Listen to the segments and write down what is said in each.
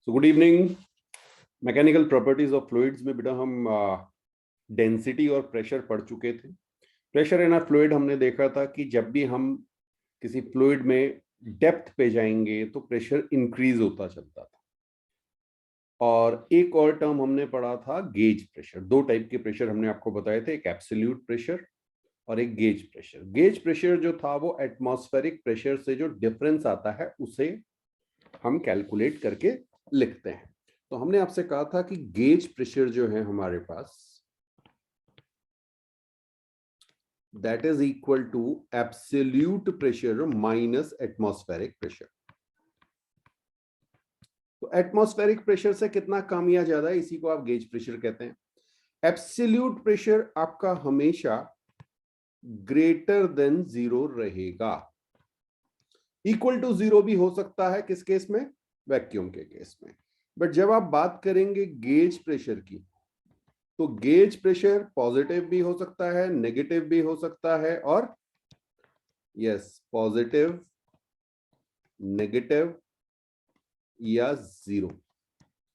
So good evening. Mechanical properties of fluids में बेटा हम डेंसिटी और प्रेशर पढ़ चुके थे। प्रेशर इन अ फ्लूइड हमने देखा था कि जब भी हम किसी फ्लूइड में डेप्थ पे जाएंगे तो प्रेशर इंक्रीज होता चलता था। और एक और टर्म हमने पढ़ा था गेज प्रेशर। दो टाइप के प्रेशर हमने आपको बताए थे, एक एब्सोल्यूट प्रेशर और एक गेज प्रेशर। गेज प्रेशर जो था वो एटमॉस्फेरिक प्रेशर से जो डिफरेंस आता है उसे हम कैलकुलेट करके लिखते हैं। तो हमने आपसे कहा था कि गेज प्रेशर जो है हमारे पास that is equal to absolute pressure minus atmospheric pressure. तो एटमॉस्फेरिक प्रेशर से कितना कम या ज्यादा है, इसी को आप गेज प्रेशर कहते हैं। एब्सोल्यूट प्रेशर आपका हमेशा ग्रेटर देन जीरो रहेगा। इक्वल टू जीरो भी हो सकता है, किस केस में? वैक्यूम के केस में। बट जब आप बात करेंगे गेज प्रेशर की, तो गेज प्रेशर पॉजिटिव भी हो सकता है, नेगेटिव भी हो सकता है, और यस पॉजिटिव, नेगेटिव या जीरो।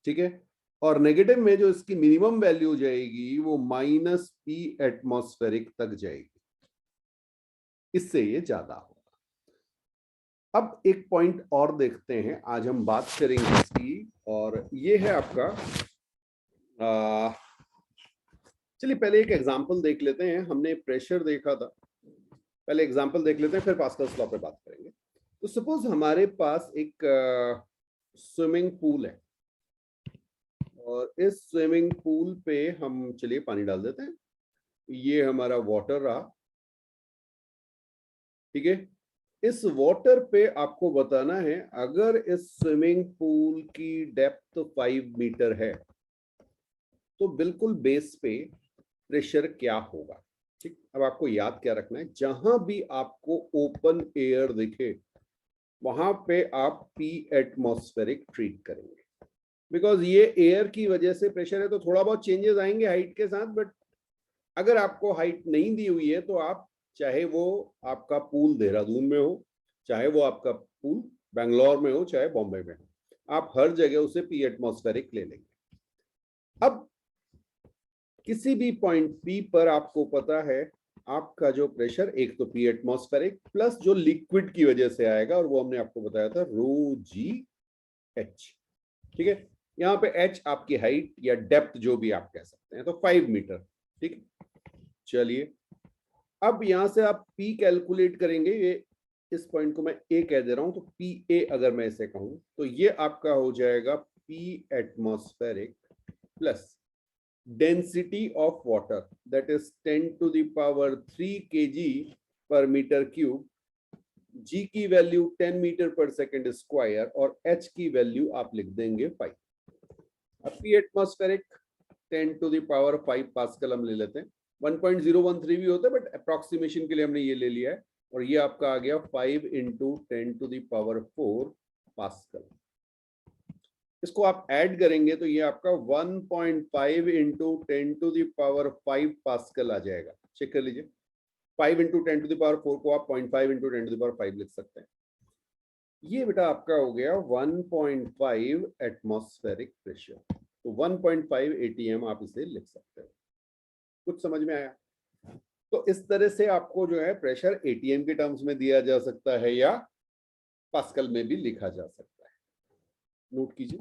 ठीक है। और नेगेटिव में जो इसकी मिनिमम वैल्यू जाएगी वो -P एटमॉस्फेरिक तक जाएगी, इससे ये ज्यादा होगा। अब एक पॉइंट और देखते हैं, आज हम बात करेंगे इसकी, और ये है आपका चलिए पहले एक एग्जांपल देख लेते हैं। हमने प्रेशर देखा था, पहले एग्जांपल देख लेते हैं, फिर पास्कल्स लॉ पे बात करेंगे। तो सपोज हमारे पास एक स्विमिंग पूल है, और इस स्विमिंग पूल पे हम चलिए पानी डाल देते हैं। ये हमारा वाटर रहा, ठीक है। इस वाटर पे आपको बताना है, अगर इस स्विमिंग पूल की डेप्थ 5 मीटर है तो बिल्कुल बेस पे प्रेशर क्या होगा। ठीक, अब आपको याद क्या रखना है, जहां भी आपको ओपन एयर दिखे वहां पे आप P एटमॉस्फेरिक ट्रीट करेंगे, बिकॉज ये एयर की वजह से प्रेशर है, तो थोड़ा बहुत चेंजेस आएंगे हाइट के साथ। बट अगर आपको हाइट नहीं दी हुई है तो आप, चाहे वो आपका पूल देहरादून में हो, चाहे वो आपका पूल बेंगलोर में हो, चाहे बॉम्बे में हो, आप हर जगह उसे P एटमॉस्फेरिक ले लेंगे। अब किसी भी पॉइंट P पर आपको पता है आपका जो प्रेशर, एक तो P एटमॉस्फेरिक प्लस जो लिक्विड की वजह से आएगा, और वो हमने आपको बताया था ρgh। ठीक है। यहाँ पे h आपकी हाइट या डेप्थ जो भी आप कह सकते हैं, तो 5 मीटर। ठीक है। चलिए अब यहां से आप P कैलकुलेट करेंगे। ये इस पॉइंट को मैं A कह दे रहा हूं, तो PA अगर मैं इसे कहूं तो ये आपका हो जाएगा P atmospheric plus density of water, that is 10⁻³ kg पर मीटर क्यूब। G की वैल्यू 10 मीटर पर सेकेंड स्क्वायर, और H की वैल्यू आप लिख देंगे 5। अब P एटमॉस्फेरिक 10⁵ पास्कल हम ले लेते हैं। 1.013 भी होता है, बट अप्रोक्सीमेशन के लिए हमने ये ले लिया है, और ये आपका आ गया 5 × 10⁴ पास्कल। इसको आप ऐड करेंगे तो ये आपका 1.5 × 10⁵ पास्कल आ जाएगा। चेक कर लीजिए, 5 × 10⁴ को आप 0.5 × 10⁵ लिख सकते हैं। ये बेटा आपका हो गया 1.5 एटमॉस्फेरिक प्रेशर, तो 1.5 ATM आप इसे लिख सकते हो। कुछ समझ में आया? तो इस तरह से आपको जो है प्रेशर ATM के टर्म्स में दिया जा सकता है, या पास्कल में भी लिखा जा सकता है। नोट कीजिए।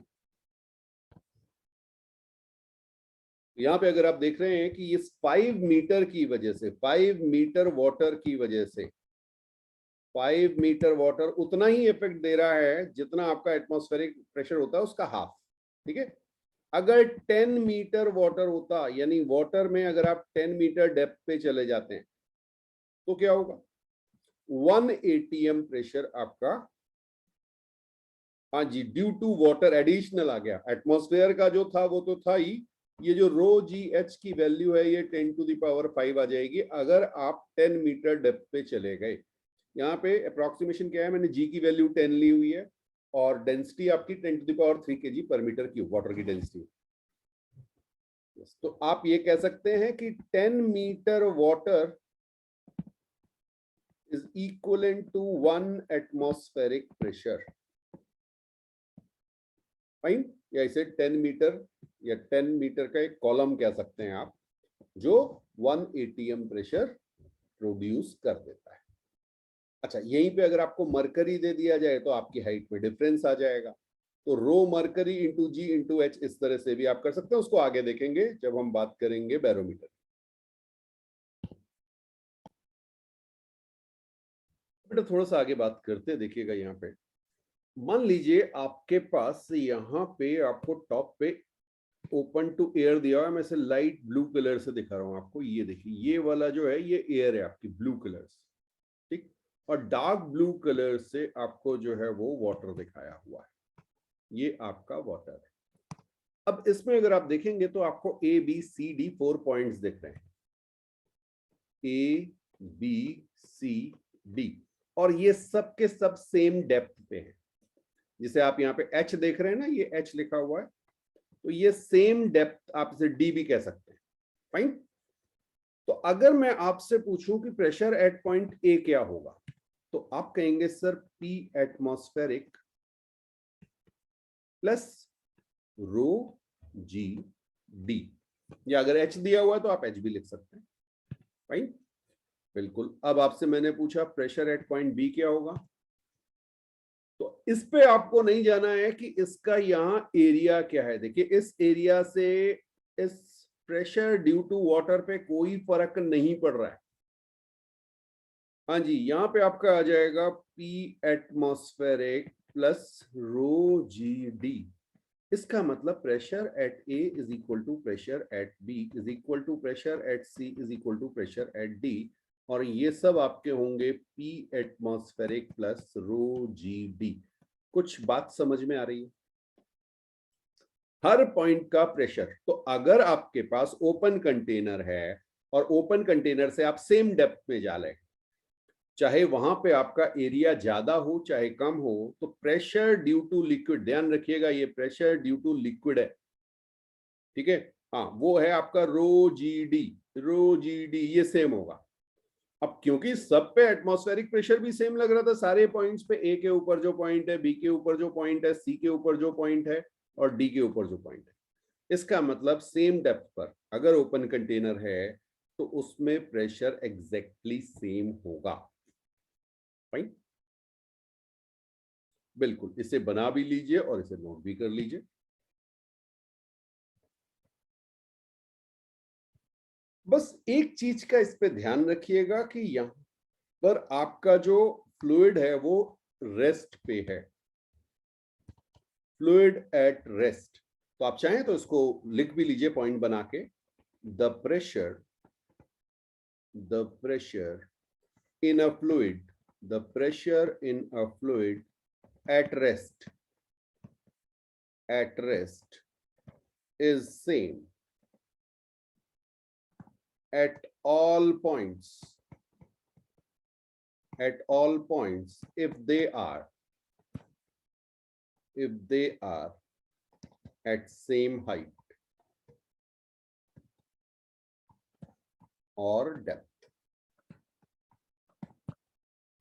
यहाँ पे अगर आप देख रहे हैं कि इस 5 मीटर की वजह से, 5 मीटर वाटर की वजह से, 5 मीटर वाटर उतना ही इफेक्ट दे रहा है जितना आपका एटमॉस्फेरिक प्रेशर होता है उसका हाफ। ठीक है। अगर 10 मीटर वाटर होता, यानी वाटर में अगर आप 10 मीटर डेप्थ पे चले जाते हैं तो क्या होगा? 1 ATM प्रेशर आपका, हाँ जी, ड्यू टू वाटर एडिशनल आ गया। एटमॉस्फेयर का जो था वो तो था ही, ये जो ρgh की वैल्यू है ये 10⁵ आ जाएगी अगर आप 10 मीटर डेप्थ पे चले गए। यहाँ पे अप्रोक्सीमेशन क्या है, मैंने G की वैल्यू 10 ली हुई है, और डेंसिटी आपकी 10⁻³ kg पर मीटर क्यूब वाटर की डेंसिटी। तो आप ये कह सकते हैं कि 10 metre water is equivalent to 1 atmospheric pressure। Fine, या इसे 10 मीटर या 10 मीटर का एक कॉलम कह सकते हैं आप, जो 1 atm प्रेशर प्रोड्यूस कर देता है। अच्छा, यहीं पे अगर आपको मरकरी दे दिया जाए तो आपकी हाइट में डिफरेंस आ जाएगा, तो रो मरकरी इंटू जी इंटू एच, इस तरह से भी आप कर सकते हैं। उसको आगे देखेंगे जब हम बात करेंगे बैरोमीटर। बेटा थोड़ा सा आगे बात करते हैं, देखिएगा यहाँ पे मान लीजिए आपके पास यहाँ पे आपको टॉप पे ओपन टू एयर दिया हुआ है। मैं इसे लाइट ब्लू कलर से दिखा रहा हूँ आपको। ये देखिए, ये वाला जो है ये एयर है आपकी ब्लू कलर से, ठीक, और डार्क ब्लू कलर से आपको जो है वो वाटर दिखाया हुआ है, ये आपका वाटर है। अब इसमें अगर आप देखेंगे तो आपको A B C D 4 points दिख रहे हैं, ए बी सी डी, और ये सब के सब सेम डेप्थ पे हैं। जिसे आप यहाँ पे एच देख रहे हैं ना, ये एच लिखा हुआ है, तो ये सेम डेप्थ आप इसे डी भी कह सकते हैं। फाइन। तो अगर मैं आपसे पूछूं कि प्रेशर एट पॉइंट ए क्या होगा, तो आप कहेंगे sir P atmospheric plus rho g D, या अगर एच दिया हुआ है तो आप एच भी लिख सकते हैं। फाइन, बिल्कुल। अब आपसे मैंने पूछा प्रेशर एट पॉइंट बी क्या होगा, तो इस पे आपको नहीं जाना है कि इसका यहां एरिया क्या है। देखिए, इस एरिया से इस प्रेशर ड्यू टू वाटर पे कोई फर्क नहीं पड़ रहा है। हाँ जी, यहाँ पे आपका आ जाएगा P atmospheric plus rho g d. इसका मतलब pressure at A is equal to pressure at B is equal to pressure at C is equal to pressure at D, और ये सब आपके होंगे P atmospheric plus rho g d. कुछ बात समझ में आ रही है? हर पॉइंट का प्रेशर, तो अगर आपके पास ओपन कंटेनर है और ओपन कंटेनर से आप सेम डेप्थ में जा रहे हैं, चाहे वहां पे आपका एरिया ज्यादा हो चाहे कम हो, तो प्रेशर ड्यू टू लिक्विड, ध्यान रखिएगा ये प्रेशर ड्यू टू लिक्विड है, ठीक है। हाँ, वो है आपका रो जी डी, ये सेम होगा। अब क्योंकि सब पे एटमॉस्फेरिक प्रेशर भी सेम लग रहा था सारे पॉइंट्स पे, ए के ऊपर जो पॉइंट है, बी के ऊपर जो पॉइंट है, सी के ऊपर जो पॉइंट है, और डी के ऊपर जो पॉइंट है, इसका मतलब सेम डेप्थ पर अगर ओपन कंटेनर है तो उसमें प्रेशर एग्जैक्टली सेम होगा। फाइन, बिल्कुल। इसे बना भी लीजिए और इसे नोट भी कर लीजिए। बस एक चीज का इस पे ध्यान रखिएगा कि यहां पर आपका जो फ्लूइड है वो रेस्ट पे है, फ्लूइड एट रेस्ट। तो आप चाहें तो इसको लिख भी लीजिए पॉइंट बना के, the pressure in a fluid, the pressure in a fluid at rest is same at all points if they are at same height or depth।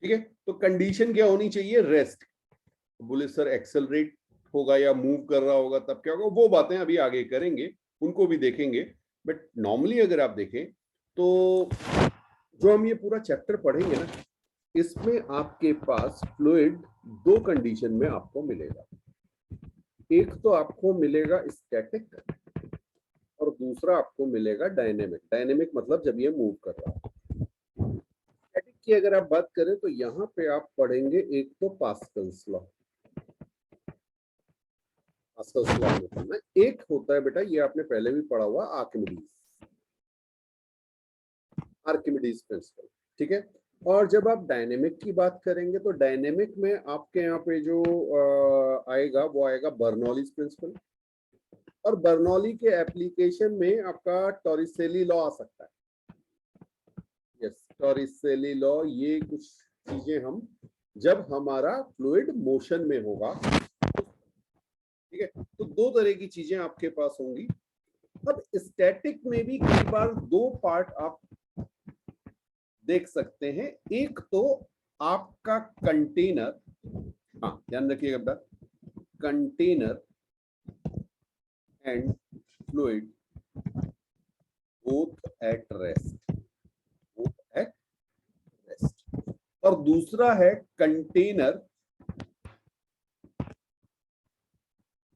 ठीक है, तो कंडीशन क्या होनी चाहिए? रेस्ट। बोले सर एक्सेलरेट होगा या मूव कर रहा होगा तब क्या होगा? वो बातें अभी आगे करेंगे, उनको भी देखेंगे। बट नॉर्मली अगर आप देखें तो जो हम ये पूरा चैप्टर पढ़ेंगे ना, इसमें आपके पास फ्लूइड दो कंडीशन में आपको मिलेगा। एक तो आपको मिलेगा स्टैटिक और दूसरा आपको मिलेगा डायनेमिक। डायनेमिक मतलब जब ये मूव कर रहा है। स्टैटिक की अगर आप बात करें तो यहाँ पे आप पढ़ेंगे एक तो पास्कल्स लॉ। पास्कल्स लॉ में पढ़ना, एक होता है बेटा, ये आपने पहले भी पढ़ा हुआ, आर्किमिडीज प्रिंसिपल, ठीक है। और जब आप डायनेमिक की बात करेंगे तो डायनेमिक में आपके यहाँ पे जो आएगा वो आएगा बर्नौलीज प्रिंसिपल, और बर्नौली के एप्लीकेशन में आपका टॉरिसेली लॉ आ सकता है। Yes, Torricelli law. ये कुछ चीजें हम जब हमारा फ्लूइड मोशन में होगा, ठीक है, तो दो तरह की चीजें आपके पास होंगी। अब स्टैटिक में भी कई बार दो पार्ट आप देख सकते हैं। एक तो आपका कंटेनर, हाँ ध्यान रखिएगा बेटा, container and fluid both at rest, both at rest. और दूसरा है कंटेनर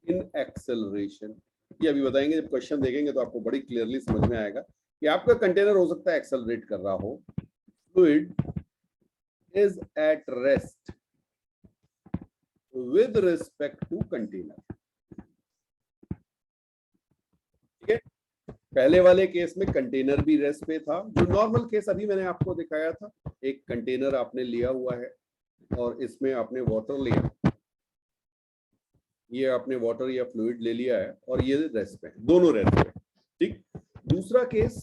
इन एक्सेलरेशन। ये अभी बताएंगे, जब क्वेश्चन देखेंगे तो आपको बड़ी क्लियरली समझ में आएगा कि आपका कंटेनर हो सकता है एक्सेलरेट कर रहा हो। Fluid is at rest with respect to container. ठीक है, पहले वाले केस में कंटेनर भी रेस्ट पे था। जो नॉर्मल केस अभी मैंने आपको दिखाया था, एक कंटेनर आपने लिया हुआ है और इसमें आपने वाटर लिया, ये आपने वाटर या फ्लूइड ले लिया है और ये रेस्ट पे, दोनों रेस्ट पे। ठीक, दूसरा केस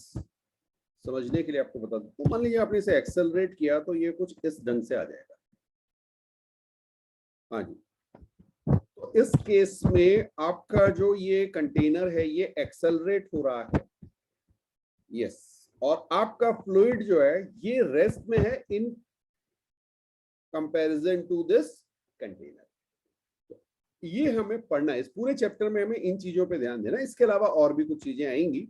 समझने के लिए आपको बता दूं, तो मान लीजिए आपने इसे एक्सेलरेट किया तो ये कुछ इस ढंग से आ जाएगा। हाँ जी, तो इस केस में आपका जो ये कंटेनर है ये एक्सेलरेट हो रहा है, यस, और आपका फ्लूइड जो है ये रेस्ट में है in comparison to this container. ये हमें पढ़ना है, इस पूरे चैप्टर में हमें इन चीजों पे ध्यान देना। इसके अलावा और भी कुछ चीजें आएंगी,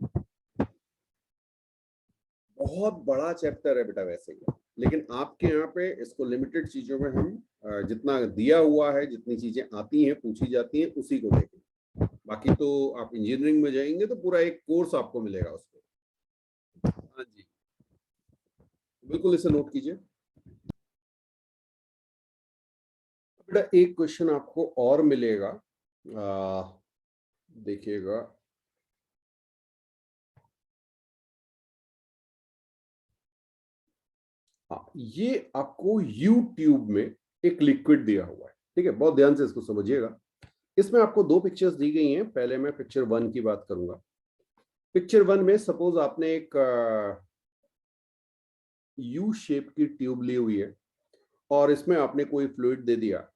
बहुत बड़ा चैप्टर है बेटा वैसे ही, लेकिन आपके यहाँ पे इसको लिमिटेड चीजों में हम जितना दिया हुआ है, जितनी चीजें आती हैं पूछी जाती हैं उसी को देखें। बाकी तो आप इंजीनियरिंग में जाएंगे तो पूरा एक कोर्स आपको मिलेगा उसको। हाँ जी, बिल्कुल इसे नोट कीजिए बेटा। एक क्वेश्चन आपको और मिलेगा, देखिएगा। हाँ, ये आपको यू ट्यूब में एक लिक्विड दिया हुआ है, ठीक है, बहुत ध्यान से इसको समझिएगा। इसमें आपको दो पिक्चर्स दी गई हैं, पहले मैं पिक्चर 1 की बात करूंगा। पिक्चर 1 में सपोज आपने एक यू शेप की ट्यूब ली हुई है और इसमें आपने कोई फ्लूइड दे दिया।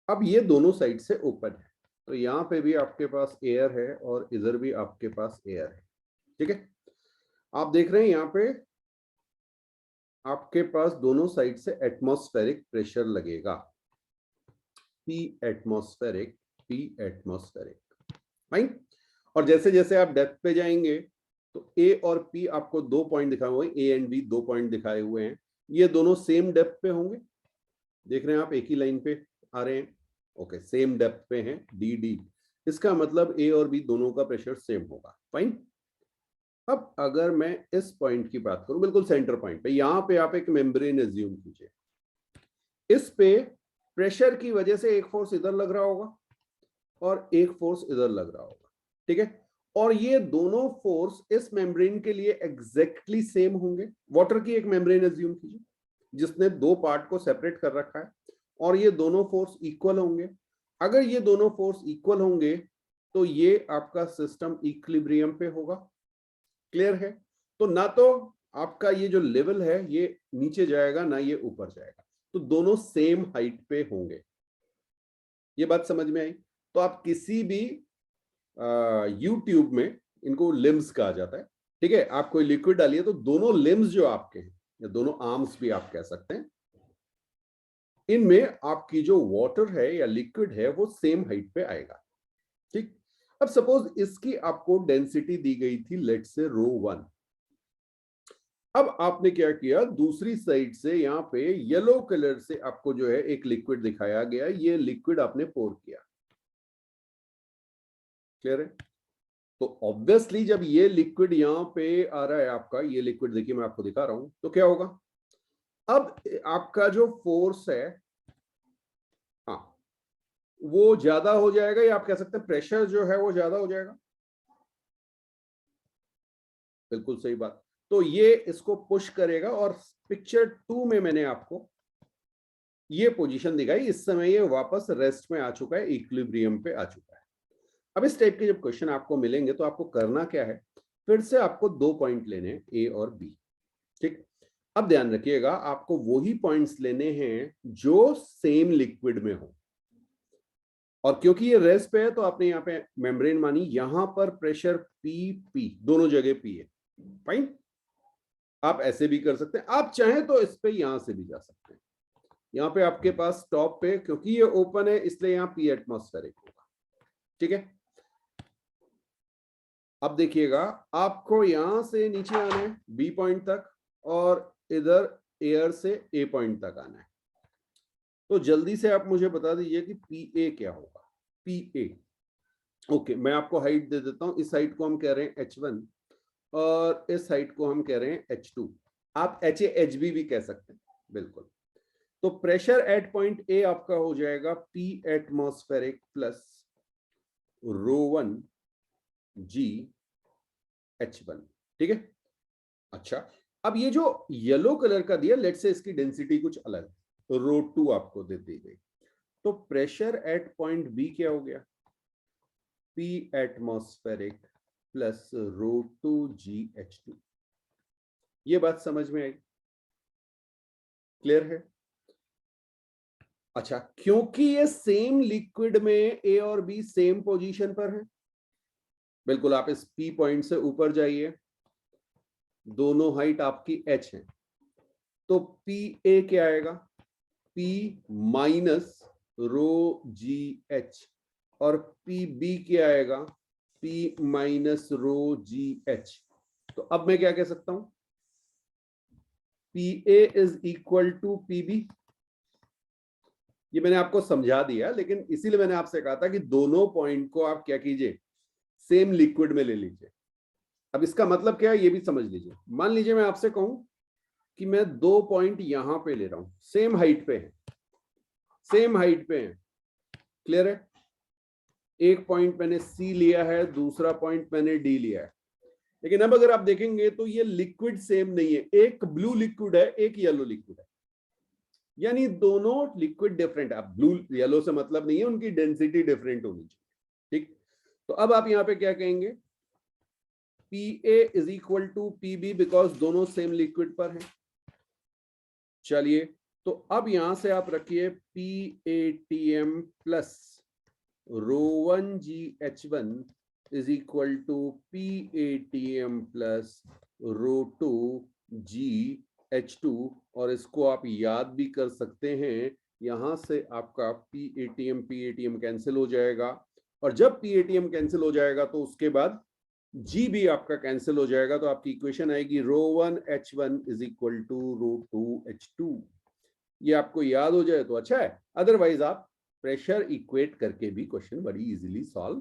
अब ये दोनों साइड से ओपन है, तो यहाँ पे भी आपके पास एयर है और इधर भी आपके पास एयर है। ठीक है, आप देख रहे हैं यहाँ पे आपके पास दोनों साइड से एटमॉस्फेरिक प्रेशर लगेगा, P atmospheric, P atmospheric, fine. और जैसे जैसे आप डेप्थ पे जाएंगे तो ए और पी आपको 2 पॉइंट दिखाए हुए हैं, ए एंड बी 2 पॉइंट दिखाए हुए हैं, ये दोनों सेम डेप्थ पे होंगे। देख रहे हैं आप, एक ही लाइन पे आ रहे हैं, ओके, सेम डेप्थ पे हैं, डी डी। इसका मतलब ए और बी दोनों का प्रेशर सेम होगा, फाइन। अब अगर मैं इस पॉइंट की बात करूं, बिल्कुल सेंटर पॉइंट पे, यहां पे आप एक मेम्ब्रेन एज्यूम कीजिए। इस पे प्रेशर की वजह से एक फोर्स इधर लग रहा होगा और एक फोर्स इधर लग रहा होगा, ठीक है। और ये दोनों फोर्स इस मेम्ब्रेन के लिए एग्जैक्टली सेम होंगे। वाटर की एक मेम्ब्रेन एज्यूम कीजिए जिसने 2 पार्ट को सेपरेट कर रखा है और ये दोनों फोर्स इक्वल होंगे। अगर ये दोनों फोर्स इक्वल होंगे तो ये आपका सिस्टम इक्विलिब्रियम पे होगा, क्लियर है। तो ना तो आपका ये जो लेवल है ये नीचे जाएगा ना ये ऊपर जाएगा, तो दोनों सेम हाइट पे होंगे। ये बात समझ में आई। तो आप किसी भी यूट्यूब में, इनको लिम्स कहा जाता है, ठीक है, आप कोई लिक्विड डालिए तो दोनों लिम्स जो आपके हैं या दोनों आर्म्स भी आप कह सकते हैं, इनमें आपकी जो वाटर है या लिक्विड है वो सेम हाइट पे आएगा। ठीक, अब सपोज इसकी आपको डेंसिटी दी गई थी लेट से ρ1। अब आपने क्या किया, दूसरी साइड से यहाँ पे येलो कलर से आपको जो है एक लिक्विड दिखाया गया, ये लिक्विड आपने पोर किया, क्लियर है। तो ऑब्वियसली जब ये लिक्विड यहाँ पे आ रहा है आपका, ये लिक्विड देखिए मैं आपको दिखा रहा हूं, तो क्या होगा, अब आपका जो फोर्स है, हाँ, वो ज्यादा हो जाएगा, या आप कह सकते हैं प्रेशर जो है वो ज्यादा हो जाएगा। बिल्कुल सही बात। तो ये इसको पुश करेगा और पिक्चर 2 में मैंने आपको ये पोजीशन दिखाई, इस समय ये वापस रेस्ट में आ चुका है, इक्विलिब्रियम पे आ चुका है। अब इस टाइप के जब क्वेश्चन आपको मिलेंगे तो आपको करना क्या है, फिर से आपको 2 पॉइंट लेने हैं, ए और बी, ठीक। अब ध्यान रखिएगा, आपको वही पॉइंट्स लेने हैं जो सेम लिक्विड में हो, और क्योंकि ये रेस्ट पे है तो आपने यहाँ पे मेम्ब्रेन मानी, यहां पर प्रेशर पी पी दोनों जगह पी है, फाइन। आप ऐसे भी कर सकते हैं, आप चाहें तो इस पे यहां से भी जा सकते हैं। यहाँ पे आपके पास टॉप पे, क्योंकि ये ओपन है इसलिए यहाँ पी एटमॉस्फेरिक होगा, ठीक है। अब देखिएगा, आपको यहां से नीचे आना है बी पॉइंट तक और इधर एयर से ए पॉइंट तक आना है। तो जल्दी से आप मुझे बता दीजिए कि पी ए क्या होगा। पी ए, ओके, मैं आपको हाइट दे देता हूं। इस हाइट को हम कह रहे हैं h1 और इस हाइट को हम कह रहे हैं h2। आप HAHB भी कह सकते हैं, बिल्कुल। तो प्रेशर एट पॉइंट ए आपका हो जाएगा P atmospheric plus ρ1 G H1, ठीक है। अच्छा, अब ये जो येलो कलर का दिया, लेट से इसकी डेंसिटी कुछ अलग, ρ2 आपको दे दी गई। तो प्रेशर एट पॉइंट बी क्या हो गया? P atmospheric plus ρ2 GH2। ये बात समझ में आई? क्लियर है? अच्छा, क्योंकि ये सेम लिक्विड में ए और बी सेम पोजीशन पर है, बिल्कुल आप इस P पॉइंट से ऊपर जाइए, दोनों हाइट आपकी H है, तो पी ए क्या आएगा? P minus rho g h, और पी बी क्या आएगा? P minus rho g h. तो अब मैं क्या कह सकता हूं? P A is equal to P B. ये मैंने आपको समझा दिया, लेकिन इसीलिए मैंने आपसे कहा था कि दोनों पॉइंट को आप क्या कीजिए, सेम लिक्विड में ले लीजिए। अब इसका मतलब क्या है ये भी समझ लीजिए। मान लीजिए मैं आपसे कहूं कि मैं 2 पॉइंट यहां पे ले रहा हूं, सेम हाइट पे है, सेम हाइट पे है, क्लियर है? एक पॉइंट मैंने सी लिया है, दूसरा पॉइंट मैंने डी लिया है, लेकिन अब अगर आप देखेंगे तो ये लिक्विड सेम नहीं है। एक ब्लू लिक्विड है, एक येलो लिक्विड है, यानी दोनों लिक्विड डिफरेंट है। अब ब्लू येलो से मतलब नहीं है, उनकी डेंसिटी डिफरेंट होनी चाहिए, ठीक। तो अब आप यहां पे क्या कहेंगे? P A is equal to P B, because दोनों सेम लिक्विड पर है। चलिए, तो अब यहां से आप रखिए P A T M plus ρ1 GH1 is equal to P A T M plus ρ2 GH2, और इसको आप याद भी कर सकते हैं, यहां से आपका PATM कैंसिल हो जाएगा, और जब PATM कैंसिल हो जाएगा तो उसके बाद G भी आपका कैंसिल हो जाएगा, तो आपकी इक्वेशन आएगी ρ1 H1 is equal to ρ2 H2। ये आपको याद हो जाए तो अच्छा है, अदरवाइज आप प्रेशर इक्वेट करके भी क्वेश्चन बड़ी इजीली सॉल्व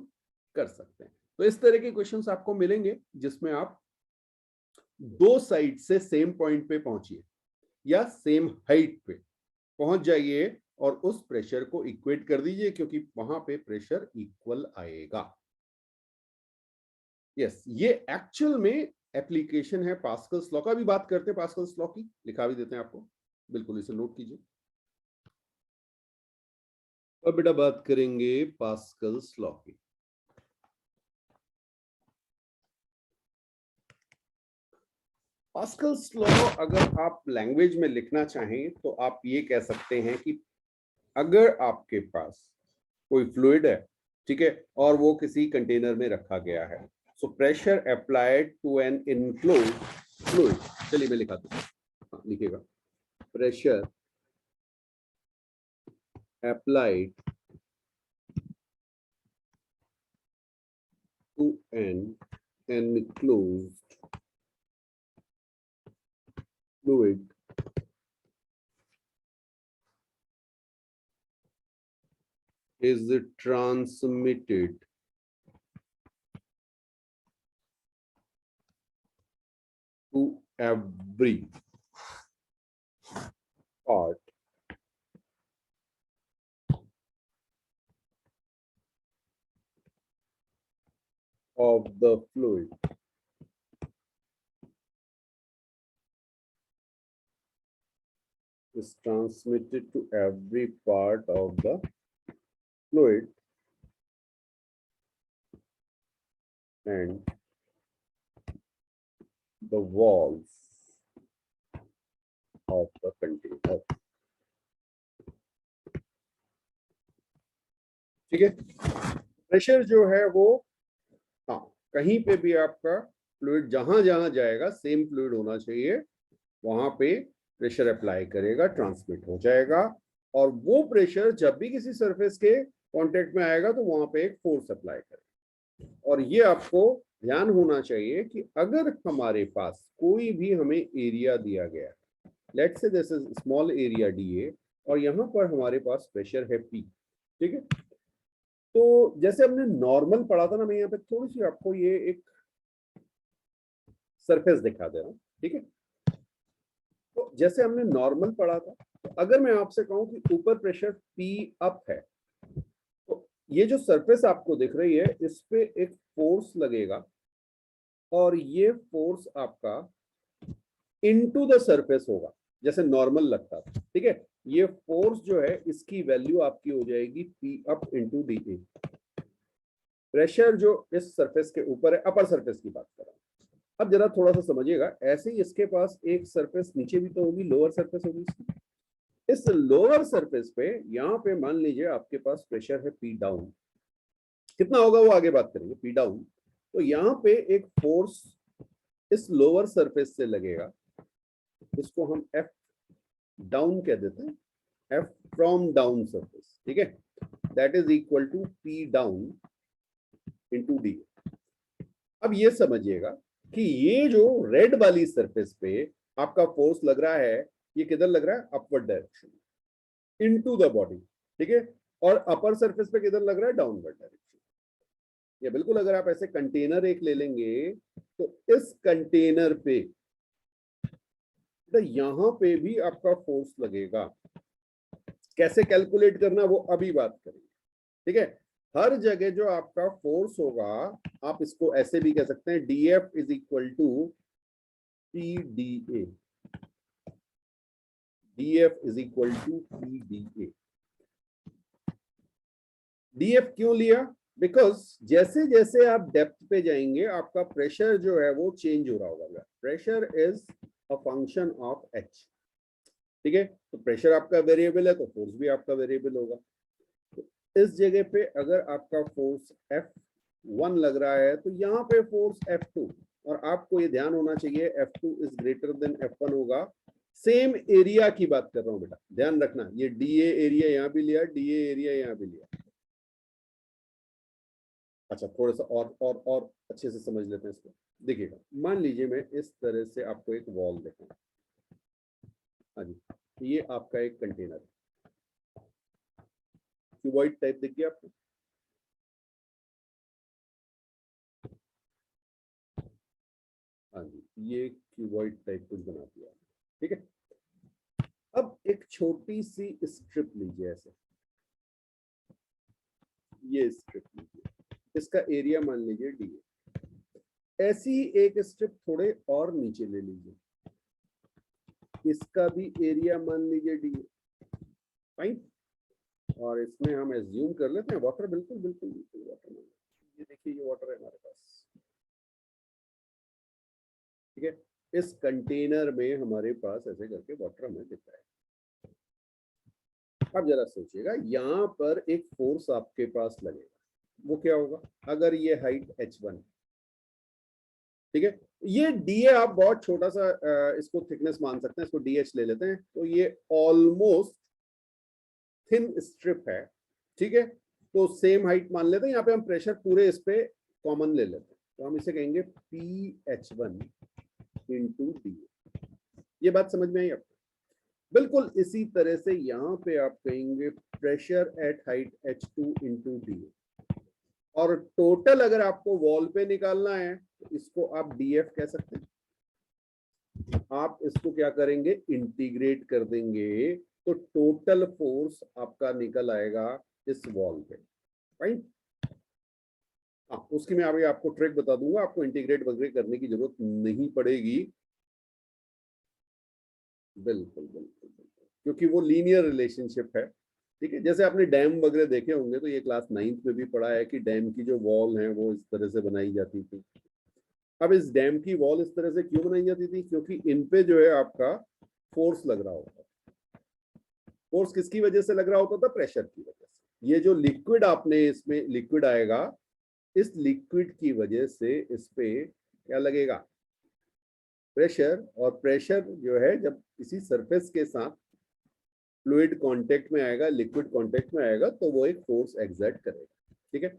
कर सकते हैं। तो इस तरह के क्वेश्चंस आपको मिलेंगे जिसमें आप दो साइड से सेम पॉइंट पे पहुंचिए या सेम हाइट पे पहुंच जाइए और उस प्रेशर को इक्वेट कर दीजिए, क्योंकि वहां पे प्रेशर इक्वल आएगा। यस, ये एक्चुअल में एप्लीकेशन है पास्कल्स लॉ का। भी बात करते हैं पास्कल्स लॉ की, लिखा भी देते हैं आपको, बिल्कुल इसे नोट कीजिए। अब बेटा बात करेंगे पास्कल्स लॉ की। पास्कल्स लॉ अगर आप लैंग्वेज में लिखना चाहें तो आप ये कह सकते हैं कि अगर आपके पास कोई फ्लूइड है, ठीक है, और वो किसी कंटेनर में रखा गया है, so pressure applied to an enclosed fluid. चलिए मैं लिखाता हूं, लिखिएगा, pressure applied to an enclosed fluid is transmitted to every part of the fluid is transmitted to every part of the fluid and the walls of the container। ठीक है, pressure जो है वो, हाँ, कहीं पे भी आपका फ्लूइड जहां जहां जाएगा सेम फ्लूइड होना चाहिए, वहां पे प्रेशर अप्लाई करेगा, ट्रांसमिट हो जाएगा, और वो प्रेशर जब भी किसी सरफेस के कांटेक्ट में आएगा तो वहां पे एक फोर्स अप्लाई करेगा, और ये आपको ध्यान होना चाहिए कि अगर हमारे पास कोई भी हमें एरिया दिया गया, let's say this is small area DA, और यहाँ पर हमारे पास प्रेशर है पी, ठीक है। तो जैसे हमने नॉर्मल पढ़ा था ना, मैं यहाँ पे थोड़ी सी आपको ये एक सरफेस दिखा दे रहा हूँ, ठीक है। तो जैसे हमने नॉर्मल पढ़ा था, तो अगर मैं आपसे कहूँ कि ऊपर प्रेशर पी अप है, तो ये जो सरफेस आपको दिख रही है इस पे एक फोर्स लगेगा, और ये फोर्स आपका इनटू द सरफेस होगा, जैसे नॉर्मल लगता था, ठीक है। ये फोर्स जो है इसकी वैल्यू आपकी हो जाएगी P up into D A. Pressure जो इस सरफेस के ऊपर है, अपर सरफेस की बात कर रहा हूं। अब जरा थोड़ा सा समझिएगा, ऐसे ही इसके पास एक सरफेस नीचे भी तो होगी, लोअर सरफेस होगी इसकी। इस लोअर सरफेस पे यहाँ पे मान लीजिए आपके पास प्रेशर है पी डाउन, कितना होगा वो आगे बात करेंगे, पी डाउन। तो यहाँ पे एक फोर्स इस लोअर सरफेस से लगेगा, इसको हम एफ डाउन कह देते हैं, एफ फ्रॉम डाउन सरफेस, ठीक है। That is equal to P down into D. अब ये समझिएगा कि ये जो रेड वाली सरफेस पे आपका फोर्स लग रहा है, ये किधर लग रहा है, upward direction into the body, ठीक है। और अपर सरफेस पे किधर लग रहा है, डाउनवर्ड डायरेक्शन। ये बिल्कुल, अगर आप ऐसे कंटेनर एक ले लेंगे, तो इस कंटेनर पे तो यहां पे भी आपका फोर्स लगेगा। कैसे कैलकुलेट करना वो अभी बात करेंगे, ठीक है। हर जगह जो आपका फोर्स होगा, आप इसको ऐसे भी कह सकते हैं, DF is equal to P D A, DF is equal to P D A. DF क्यों लिया, बिकॉज जैसे जैसे आप डेप्थ पे जाएंगे आपका प्रेशर जो है वो चेंज हो रहा होगा। Pressure is a function of H, ठीक है। तो प्रेशर आपका वेरिएबल है, तो फोर्स भी आपका वेरिएबल होगा। तो इस जगह पे अगर आपका फोर्स F1 लग रहा है, तो यहाँ पे फोर्स F2, और आपको ये ध्यान होना चाहिए F2 is greater than F1 होगा। सेम एरिया की बात कर रहा हूँ बेटा, ध्यान रखना, ये डीए एरिया यहाँ भी लिया, डीए एरिया यहाँ भी लिया। अच्छा, थोड़ा सा और अच्छे से समझ लेते हैं इसको। देखिएगा, मान लीजिए मैं इस तरह से आपको एक वॉल दिखाऊं, हाँ जी, ये आपका एक कंटेनर है, क्यूबॉइड टाइप दिख गया आपको, हाँ जी, ये क्यूबॉइड टाइप कुछ बना दिया, ठीक है। अब एक छोटी सी स्ट्रिप लीजिए, ऐसे ये स्ट्रिप लीजिए, इसका एरिया मान लीजिए डी। ऐसी एक स्ट्रिप थोड़े और नीचे ले लीजिए, इसका भी एरिया मान लीजिए डी, फाइन। और इसमें हम एज्यूम कर लेते हैं वाटर, बिल्कुल बिल्कुल बिल्कुल वाटर, ये देखिए ये वाटर है हमारे पास, ठीक है। इस कंटेनर में हमारे पास ऐसे करके वाटर हमें दिख रहा है। अब जरा सोचिएगा, यहाँ पर एक फोर्स आपके पास लगेगा, वो क्या होगा, अगर ये हाइट h1, ठीक है। ये डी आप बहुत छोटा सा इसको थिकनेस मान सकते हैं, इसको DH ले लेते हैं, तो ये ऑलमोस्ट थिन स्ट्रिप है, ठीक है। तो सेम हाइट मान लेते हैं, यहाँ पे हम प्रेशर पूरे इस पे कॉमन ले लेते हैं, तो हम इसे कहेंगे PH1 इंटू डी। ये बात समझ में आई आपको? बिल्कुल इसी तरह से यहाँ पे आप कहेंगे pressure at height H2 into D. और टोटल अगर आपको वॉल पे निकालना है, तो इसको आप DF कह सकते हैं। आप इसको क्या करेंगे, इंटीग्रेट कर देंगे, तो टोटल फोर्स आपका निकल आएगा इस वॉल पे, राइट। हाँ, उसकी मैं अभी आपको ट्रिक बता दूंगा, आपको इंटीग्रेट वगैरह करने की जरूरत नहीं पड़ेगी, बिल्कुल बिल्कुल बिल्कुल, क्योंकि वो लीनियर रिलेशनशिप है, ठीक है। जैसे आपने डैम वगैरह देखे होंगे, तो ये क्लास 9th में भी पढ़ा है कि डैम की जो वॉल है वो इस तरह से बनाई जाती थी। अब इस डैम की वॉल इस तरह से क्यों बनाई जाती थी, क्योंकि इन पे जो है आपका फोर्स लग रहा होता, फोर्स किसकी वजह से लग रहा होता था, प्रेशर की वजह से। ये जो लिक्विड आपने इसमें लिक्विड आएगा, इस लिक्विड की वजह से इस पे क्या लगेगा, प्रेशर। और प्रेशर जो है जब किसी सरफेस के साथ फ्लूइड कांटेक्ट में आएगा, लिक्विड कांटेक्ट में आएगा, तो वो एक फोर्स एक्सर्ट करेगा, ठीक है।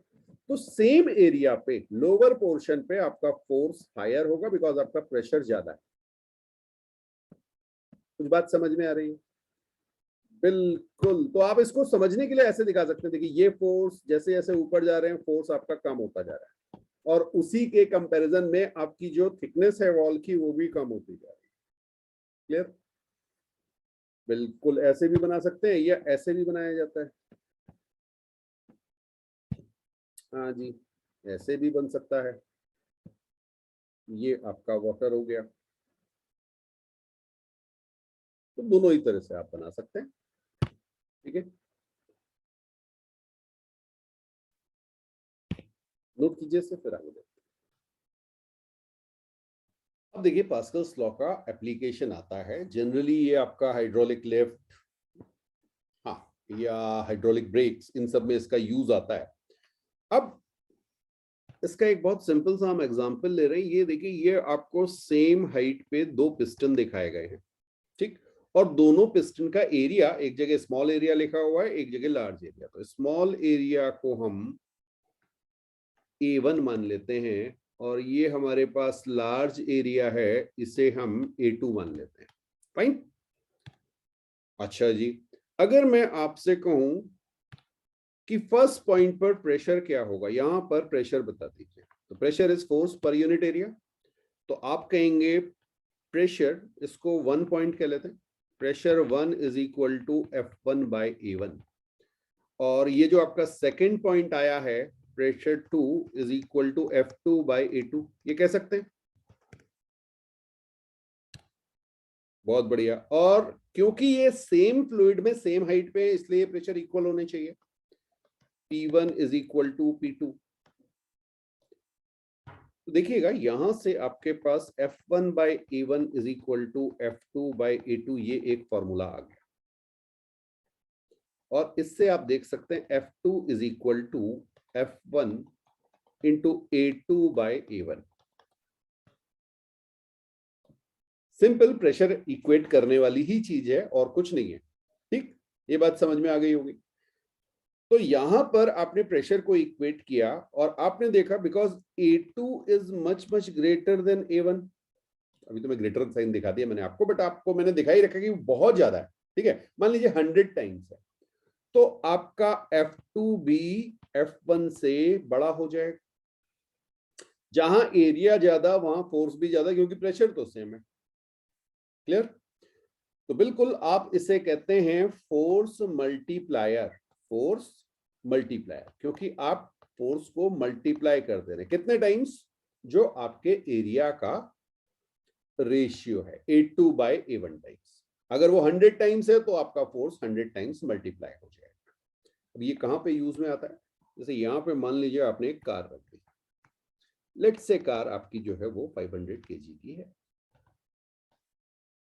तो सेम एरिया पे लोअर पोर्शन पे आपका फोर्स हायर होगा बिकॉज आपका प्रेशर ज्यादा है। कुछ बात समझ में आ रही है? बिल्कुल। तो आप इसको समझने के लिए ऐसे दिखा सकते हैं, देखिए ये फोर्स जैसे जैसे ऊपर जा रहे हैं फोर्स आपका कम होता जा रहा है, और उसी के कंपैरिजन में आपकी जो थिकनेस है वॉल की वो भी कम होती जा रही है। क्लियर? बिल्कुल ऐसे भी बना सकते हैं या ऐसे भी बनाया जाता है। हाँ जी, ऐसे भी बन सकता है। ये आपका वाटर हो गया। तो दोनों ही तरह से आप बना सकते हैं। ठीक है, नोट कीजिए से फिर आगे देखते हैं। अब देखिए पास्कल्स लॉ का एप्लीकेशन आता है। जनरली ये आपका हाइड्रोलिक लिफ्ट, हाँ, या हाइड्रोलिक ब्रेक्स, इन सब में इसका यूज आता है। अब इसका एक बहुत सिंपल सा हम एग्जांपल ले रहे हैं। ये देखिए, ये आपको सेम हाइट पे दो पिस्टन दिखाए गए हैं, ठीक, और दोनों पिस्टन का एरिया, एक जगह स्मॉल एरिया लिखा हुआ है, एक जगह लार्ज एरिया। तो स्मॉल एरिया को हम A1 मान लेते हैं, और ये हमारे पास लार्ज एरिया है, इसे हम A2 मान लेते हैं। फाइन। अच्छा जी, अगर मैं आपसे कहूं कि फर्स्ट पॉइंट पर प्रेशर क्या होगा, यहां पर प्रेशर बता दीजिए। तो pressure is force per unit area. तो आप कहेंगे प्रेशर, इसको 1 पॉइंट कह लेते हैं, pressure 1 is equal to F1 by A1। और ये जो आपका सेकेंड पॉइंट आया है, pressure 2 is equal to F2 by A2, ये कह सकते हैं। बहुत बढ़िया। और क्योंकि ये सेम फ्लूइड में सेम हाइट पे है, इसलिए प्रेशर इक्वल होने चाहिए। P1 is equal to P2। तो देखिएगा यहां से आपके पास F1 by A1 is equal to F2 by A2, ये एक फॉर्मूला आ गया। और इससे आप देख सकते हैं F2 is equal to F1 into A2 by A1। Simple pressure equate करने वाली ही चीज है और कुछ नहीं है। ठीक, ये बात समझ में आ गई होगी। तो यहां पर आपने प्रेशर को इक्वेट किया और आपने देखा because A2 is much much greater than A1। अभी तो मैं ग्रेटर साइन दिखा दिया मैंने आपको, बट आपको मैंने दिखा ही रखा कि बहुत ज्यादा है। ठीक है, मान लीजिए 100 टाइम्स है, तो आपका F2 भी F1 से बड़ा हो जाएगा। जहां एरिया ज्यादा वहां फोर्स भी ज्यादा, क्योंकि प्रेशर तो सेम है। क्लियर? तो बिल्कुल आप इसे कहते हैं फोर्स मल्टीप्लायर। फोर्स मल्टीप्लायर, क्योंकि आप फोर्स को मल्टीप्लाई कर दे रहे हैं कितने टाइम्स, जो आपके एरिया का रेशियो है A2 बाय A1 टाइम्स। अगर वो 100 टाइम्स है तो आपका फोर्स 100 टाइम्स मल्टीप्लाई हो जाएगा। अब ये कहां पे यूज में आता है? जैसे यहां पे मान लीजिए आपने एक कार रख दी, लेट्स से कार आपकी जो है वो 500 kg की है।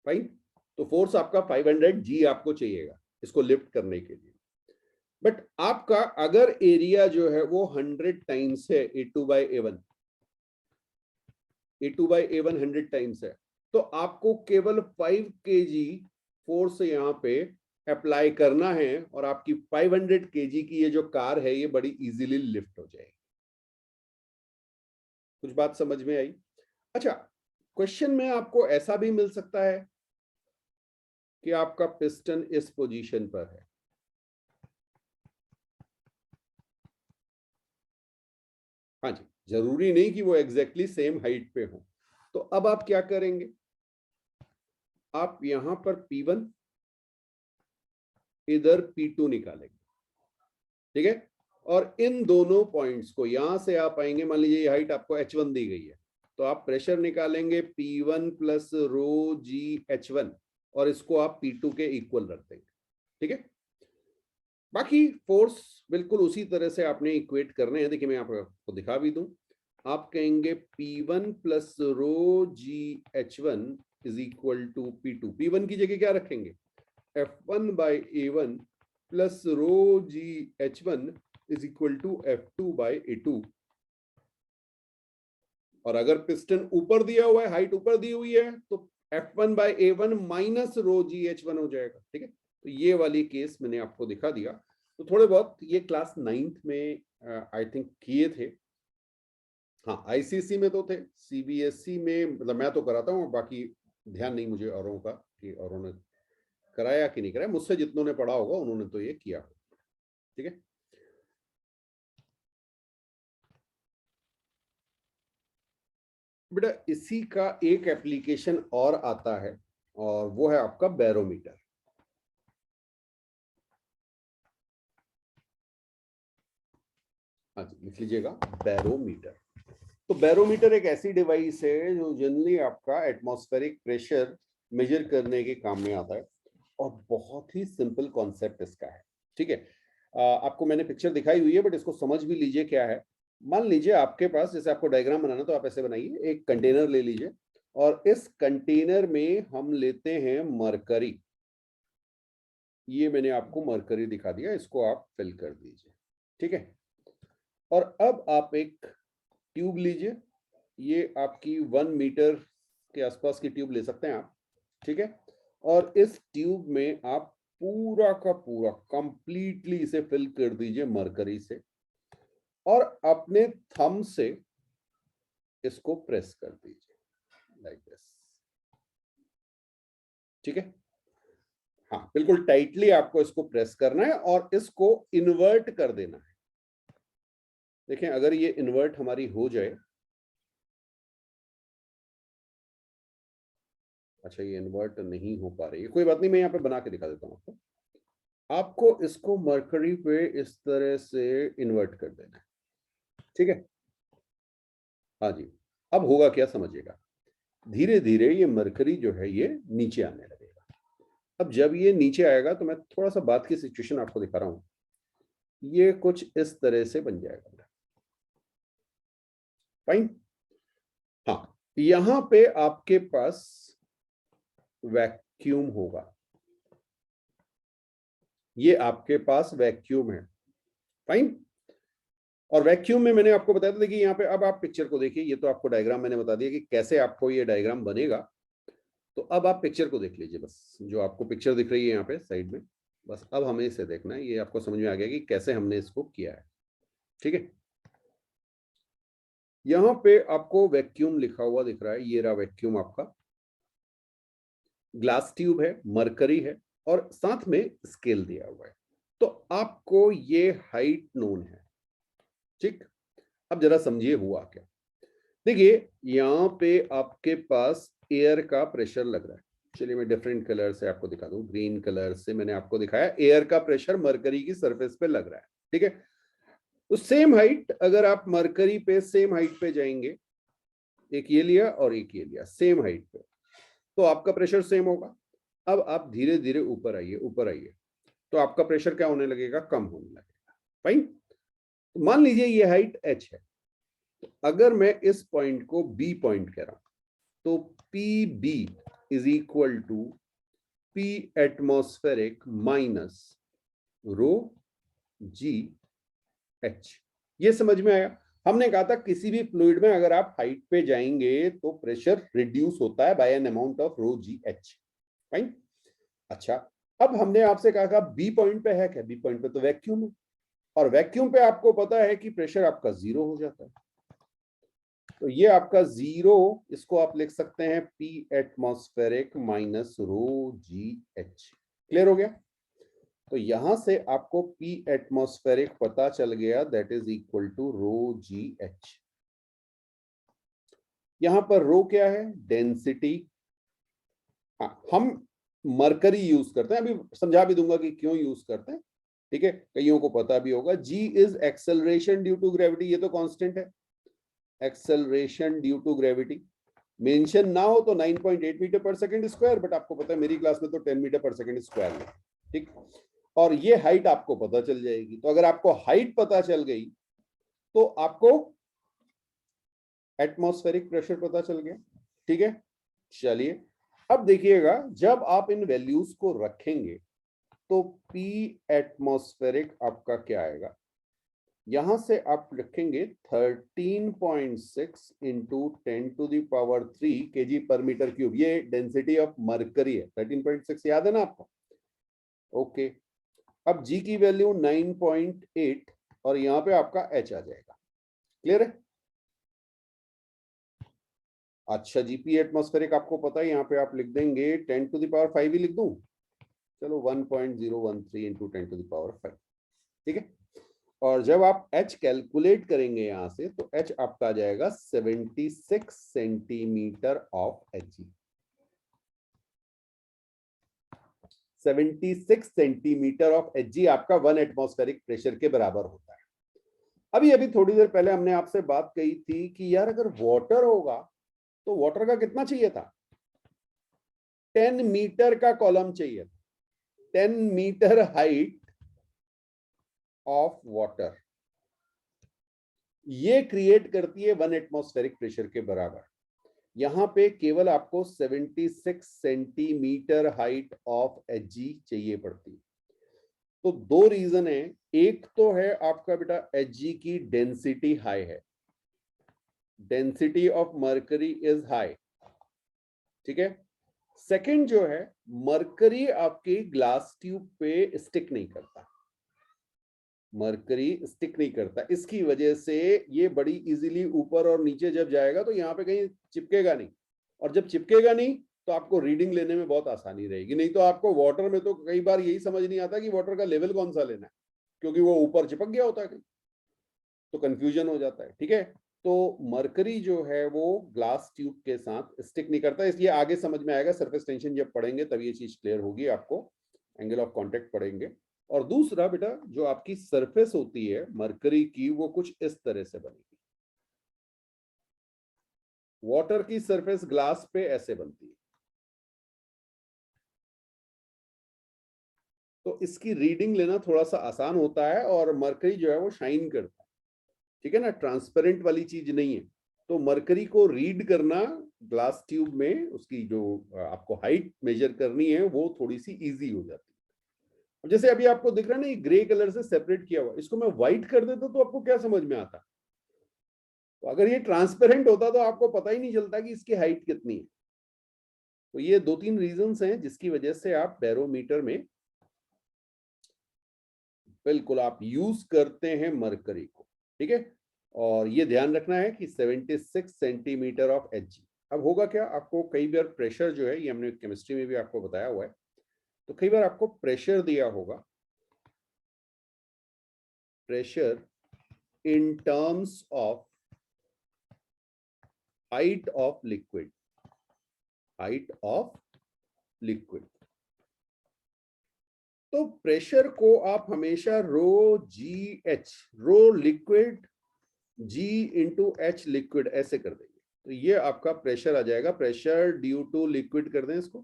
फाइन। तो फोर्स आपका 500 G आपको चाहिएगा इसको लिफ्ट करने के लिए। बट आपका अगर एरिया जो है वो 100 टाइम्स है A2 by A1, A2 by A1 100 times है, तो आपको केवल 5 kg फोर्स यहां पे अप्लाई करना है और आपकी 500 kg की ये जो कार है ये बड़ी इजीली लिफ्ट हो जाएगी। कुछ बात समझ में आई? अच्छा, क्वेश्चन में आपको ऐसा भी मिल सकता है कि आपका पिस्टन इस पोजीशन पर है, हाँ जी, जरूरी नहीं कि वो एग्जैक्टली सेम हाइट पे हो। तो अब आप क्या करेंगे, आप यहां पर P1, इधर P2 निकालेंगे। ठीक है, और इन दोनों पॉइंट्स को यहां से आप आएंगे, मान लीजिए ये हाइट आपको H1 दी गई है, तो आप प्रेशर निकालेंगे P1 plus rho g H1, और इसको आप P2 के इक्वल रख देंगे। ठीक है, बाकी फोर्स बिल्कुल उसी तरह से आपने इक्वेट करने हैं। देखिए मैं आपको दिखा भी दूं, आप कहेंगे P1 plus rho g H1 is equal to P2। P1 की जगह क्या रखेंगे, F1 by A1 plus rho g H1 is equal to F2 by A2। और अगर पिस्टन ऊपर दिया हुआ है, हाइट ऊपर दी हुई है, तो F1 by A1 minus rho g H1 हो जाएगा। ठीक है, तो ये वाली केस मैंने आपको दिखा दिया। तो थोड़े बहुत ये क्लास 9th में आई थिंक किए थे। हाँ, आईसीएसई में तो थे, सीबीएसई में मतलब मैं तो कराता हूँ, बाकी ध्यान नहीं मुझे औरों का कि औरों ने कराया कि नहीं कराया। मुझसे जितनों ने पढ़ा होगा उन्होंने तो ये किया। ठीक है, बेटा इसी का एक एप्लीकेशन और आता है और वो है आपका बैरोमीटर। हाँ जी, लिख लीजिएगा बैरोमीटर। तो बैरोमीटर एक ऐसी डिवाइस है जो जनरली आपका एटमॉस्फेरिक प्रेशर मेजर करने के काम में आता है और बहुत ही सिंपल कॉन्सेप्ट इसका है। ठीक है, आपको मैंने पिक्चर दिखाई हुई है बट इसको समझ भी लीजिए क्या है। मान लीजिए आपके पास, जैसे आपको डायग्राम बनाना तो आप ऐसे बनाइए, एक कंटेनर ले लीजिए और इस कंटेनर में हम लेते हैं मरकरी। ये मैंने आपको मरकरी दिखा दिया, इसको आप फिल कर दीजिए। ठीक है, और अब आप एक ट्यूब लीजिए, ये आपकी 1 मीटर के आसपास की ट्यूब ले सकते हैं आप। ठीक है, और इस ट्यूब में आप पूरा का पूरा कंप्लीटली इसे फिल कर दीजिए मरकरी से और अपने थंब से इसको प्रेस कर दीजिए लाइक दिस। ठीक है, हाँ बिल्कुल टाइटली आपको इसको प्रेस करना है और इसको इन्वर्ट कर देना है। देखें अगर ये इन्वर्ट हमारी हो जाए, अच्छा ये इन्वर्ट नहीं हो पा रही है, कोई बात नहीं, मैं यहाँ पे बना के दिखा देता हूँ आपको। आपको इसको मरकरी पे इस तरह से इन्वर्ट कर देना है। ठीक है, हाँ जी, अब होगा क्या समझिएगा, धीरे धीरे ये मरकरी जो है ये नीचे आने लगेगा। अब जब ये नीचे आएगा तो मैं थोड़ा सा बात की सिचुएशन आपको दिखा रहा हूं, ये कुछ इस तरह से बन जाएगा। फाइन, हाँ यहां पे आपके पास वैक्यूम होगा, ये आपके पास वैक्यूम है। फाइन, और वैक्यूम में मैंने आपको बताया था, देखिए यहाँ पे अब आप पिक्चर को देखिए, ये तो आपको डायग्राम मैंने बता दिया कि कैसे आपको ये डायग्राम बनेगा। तो अब आप पिक्चर को देख लीजिए, बस जो आपको पिक्चर दिख रही है यहाँ पे साइड में, बस अब हमें इसे देखना है, ये आपको समझ में आ गया कि कैसे हमने इसको किया है। ठीक है, यहाँ पे आपको वैक्यूम लिखा हुआ दिख रहा है, ये रहा वैक्यूम आपका, ग्लास ट्यूब है, मरकरी है और साथ में स्केल दिया हुआ है। तो आपको ये हाइट नोन है। ठीक, अब जरा समझिए हुआ क्या। देखिए यहाँ पे आपके पास एयर का प्रेशर लग रहा है, चलिए मैं डिफरेंट कलर से आपको दिखा दूं, ग्रीन कलर से मैंने आपको दिखाया एयर का प्रेशर मरकरी की सरफेस पे लग रहा है। ठीक है, तो सेम हाइट, अगर आप मरकरी पे सेम हाइट पे जाएंगे, एक ये लिया और एक ये लिया सेम हाइट पे, तो आपका प्रेशर सेम होगा। अब आप धीरे धीरे ऊपर आइए, ऊपर आइए, तो आपका प्रेशर क्या होने लगेगा, कम होने लगेगा। फाइन, तो मान लीजिए ये हाइट h है, तो अगर मैं इस पॉइंट को b पॉइंट कह रहा हूं तो P B is equal to P atmospheric minus rho g h. ये समझ में आया। हमने कहा था किसी भी फ्लूइड में अगर आप हाइट पे जाएंगे तो प्रेशर रिड्यूस होता है by an amount of rho g h. Fine, अच्छा अब हमने आपसे कहा बी पॉइंट पे है क्या, बी पॉइंट पे तो वैक्यूम है और वैक्यूम पे आपको पता है कि प्रेशर आपका 0 हो जाता है, तो ये आपका 0, इसको आप लिख सकते हैं P atmospheric minus rho g H. Clear हो गया, तो यहां से आपको पी एटमॉस्फेरिक पता चल गया, that is equal to rho g h. यहां पर रो क्या है, डेंसिटी। हाँ, हम मरकरी यूज करते हैं, अभी समझा भी दूंगा कि क्यों यूज करते हैं। ठीक है, कईयों को पता भी होगा, g is acceleration due to gravity, ये तो कांस्टेंट है, acceleration due to gravity. Mention ना हो तो 9.8 मीटर पर सेकंड स्क्वायर, बट आपको पता है मेरी क्लास में तो 10 मीटर पर सेकंड स्क्वायर है। ठीक, और ये हाइट आपको पता चल जाएगी, तो अगर आपको हाइट पता चल गई तो आपको एटमॉस्फेरिक प्रेशर पता चल गया। ठीक है, चलिए अब देखिएगा, जब आप इन वैल्यूज को रखेंगे तो P एटमॉस्फेरिक आपका क्या आएगा, यहां से आप रखेंगे 13.6 इंटू 10⁻³ kg पर मीटर क्यूब, ये डेंसिटी ऑफ मरकरी है, 13.6 याद है ना आपको। ओके, अब G की वैल्यू 9.8 और यहाँ पे आपका H आ जाएगा। क्लियर है? अच्छा, जीपी एटमॉस्फेरिक आपको पता है, यहाँ पे आप लिख देंगे 10⁵ ही लिख दूं, चलो 1.013 इंटू 10⁵, ठीक है। और जब आप H कैलकुलेट करेंगे यहां से, तो H आपका आ जाएगा 76 centimetre of Hg। 76 centimetre of Hg आपका 1 एटमॉस्फेरिक प्रेशर के बराबर होता है। अभी अभी थोड़ी देर पहले हमने आपसे बात कही थी कि यार अगर वाटर होगा तो वाटर का कितना चाहिए था, 10 मीटर का कॉलम चाहिए था, 10 मीटर हाइट ऑफ वाटर, ये क्रिएट करती है 1 एटमॉस्फेरिक प्रेशर के बराबर। यहां पे केवल आपको 76 सेंटीमीटर हाइट ऑफ Hg चाहिए पड़ती है। तो दो रीजन है, एक तो है आपका बेटा Hg की डेंसिटी हाई है, density of mercury is high, ठीक है। सेकंड जो है, मर्करी आपके ग्लास ट्यूब पे स्टिक नहीं करता, मर्करी स्टिक नहीं करता, इसकी वजह से ये बड़ी इजीली ऊपर और नीचे जब जाएगा तो यहाँ पे कहीं चिपकेगा नहीं, और जब चिपकेगा नहीं तो आपको रीडिंग लेने में बहुत आसानी रहेगी। नहीं तो आपको वाटर में तो कई बार यही समझ नहीं आता कि वाटर का लेवल कौन सा लेना है, क्योंकि वो ऊपर चिपक गया होता है कहीं, तो कंफ्यूजन हो जाता है, ठीक है। तो मरकरी जो है वो ग्लास ट्यूब के साथ स्टिक नहीं करता, इसलिए आगे समझ में आएगा, सरफेस टेंशन जब पढ़ेंगे तब ये चीज क्लियर होगी आपको, एंगल ऑफ कांटेक्ट पढ़ेंगे। और दूसरा बेटा, जो आपकी सरफेस होती है मरकरी की, वो कुछ इस तरह से बनेगी, वाटर की सरफेस ग्लास पे ऐसे बनती है, तो इसकी रीडिंग लेना थोड़ा सा आसान होता है, और मरकरी जो है वो शाइन करता है, ठीक है ना, ट्रांसपेरेंट वाली चीज नहीं है। तो मरकरी को रीड करना ग्लास ट्यूब में, उसकी जो आपको हाइट मेजर करनी है वो थोड़ी सी इजी हो जाती है। जैसे अभी आपको दिख रहा है ना, ये ग्रे कलर से सेपरेट किया हुआ, इसको मैं व्हाइट कर देता तो आपको क्या समझ में आता, तो अगर ये ट्रांसपेरेंट होता तो आपको पता ही नहीं चलता कि इसकी हाइट कितनी है। तो ये दो तीन रीजंस हैं जिसकी वजह से आप बैरोमीटर में बिल्कुल आप यूज करते हैं मरकरी को, ठीक है। और ये ध्यान रखना है कि 76 सेंटीमीटर ऑफ Hg। अब होगा क्या, आपको कई बार प्रेशर जो है, ये हमने केमिस्ट्री में भी आपको बताया हुआ है, तो कई बार आपको प्रेशर दिया होगा, pressure in terms of height of liquid, height of liquid. तो प्रेशर को आप हमेशा रो जी एच, रो लिक्विड जी इंटू एच लिक्विड ऐसे कर देंगे, तो ये आपका प्रेशर आ जाएगा, प्रेशर ड्यू टू लिक्विड कर दें इसको,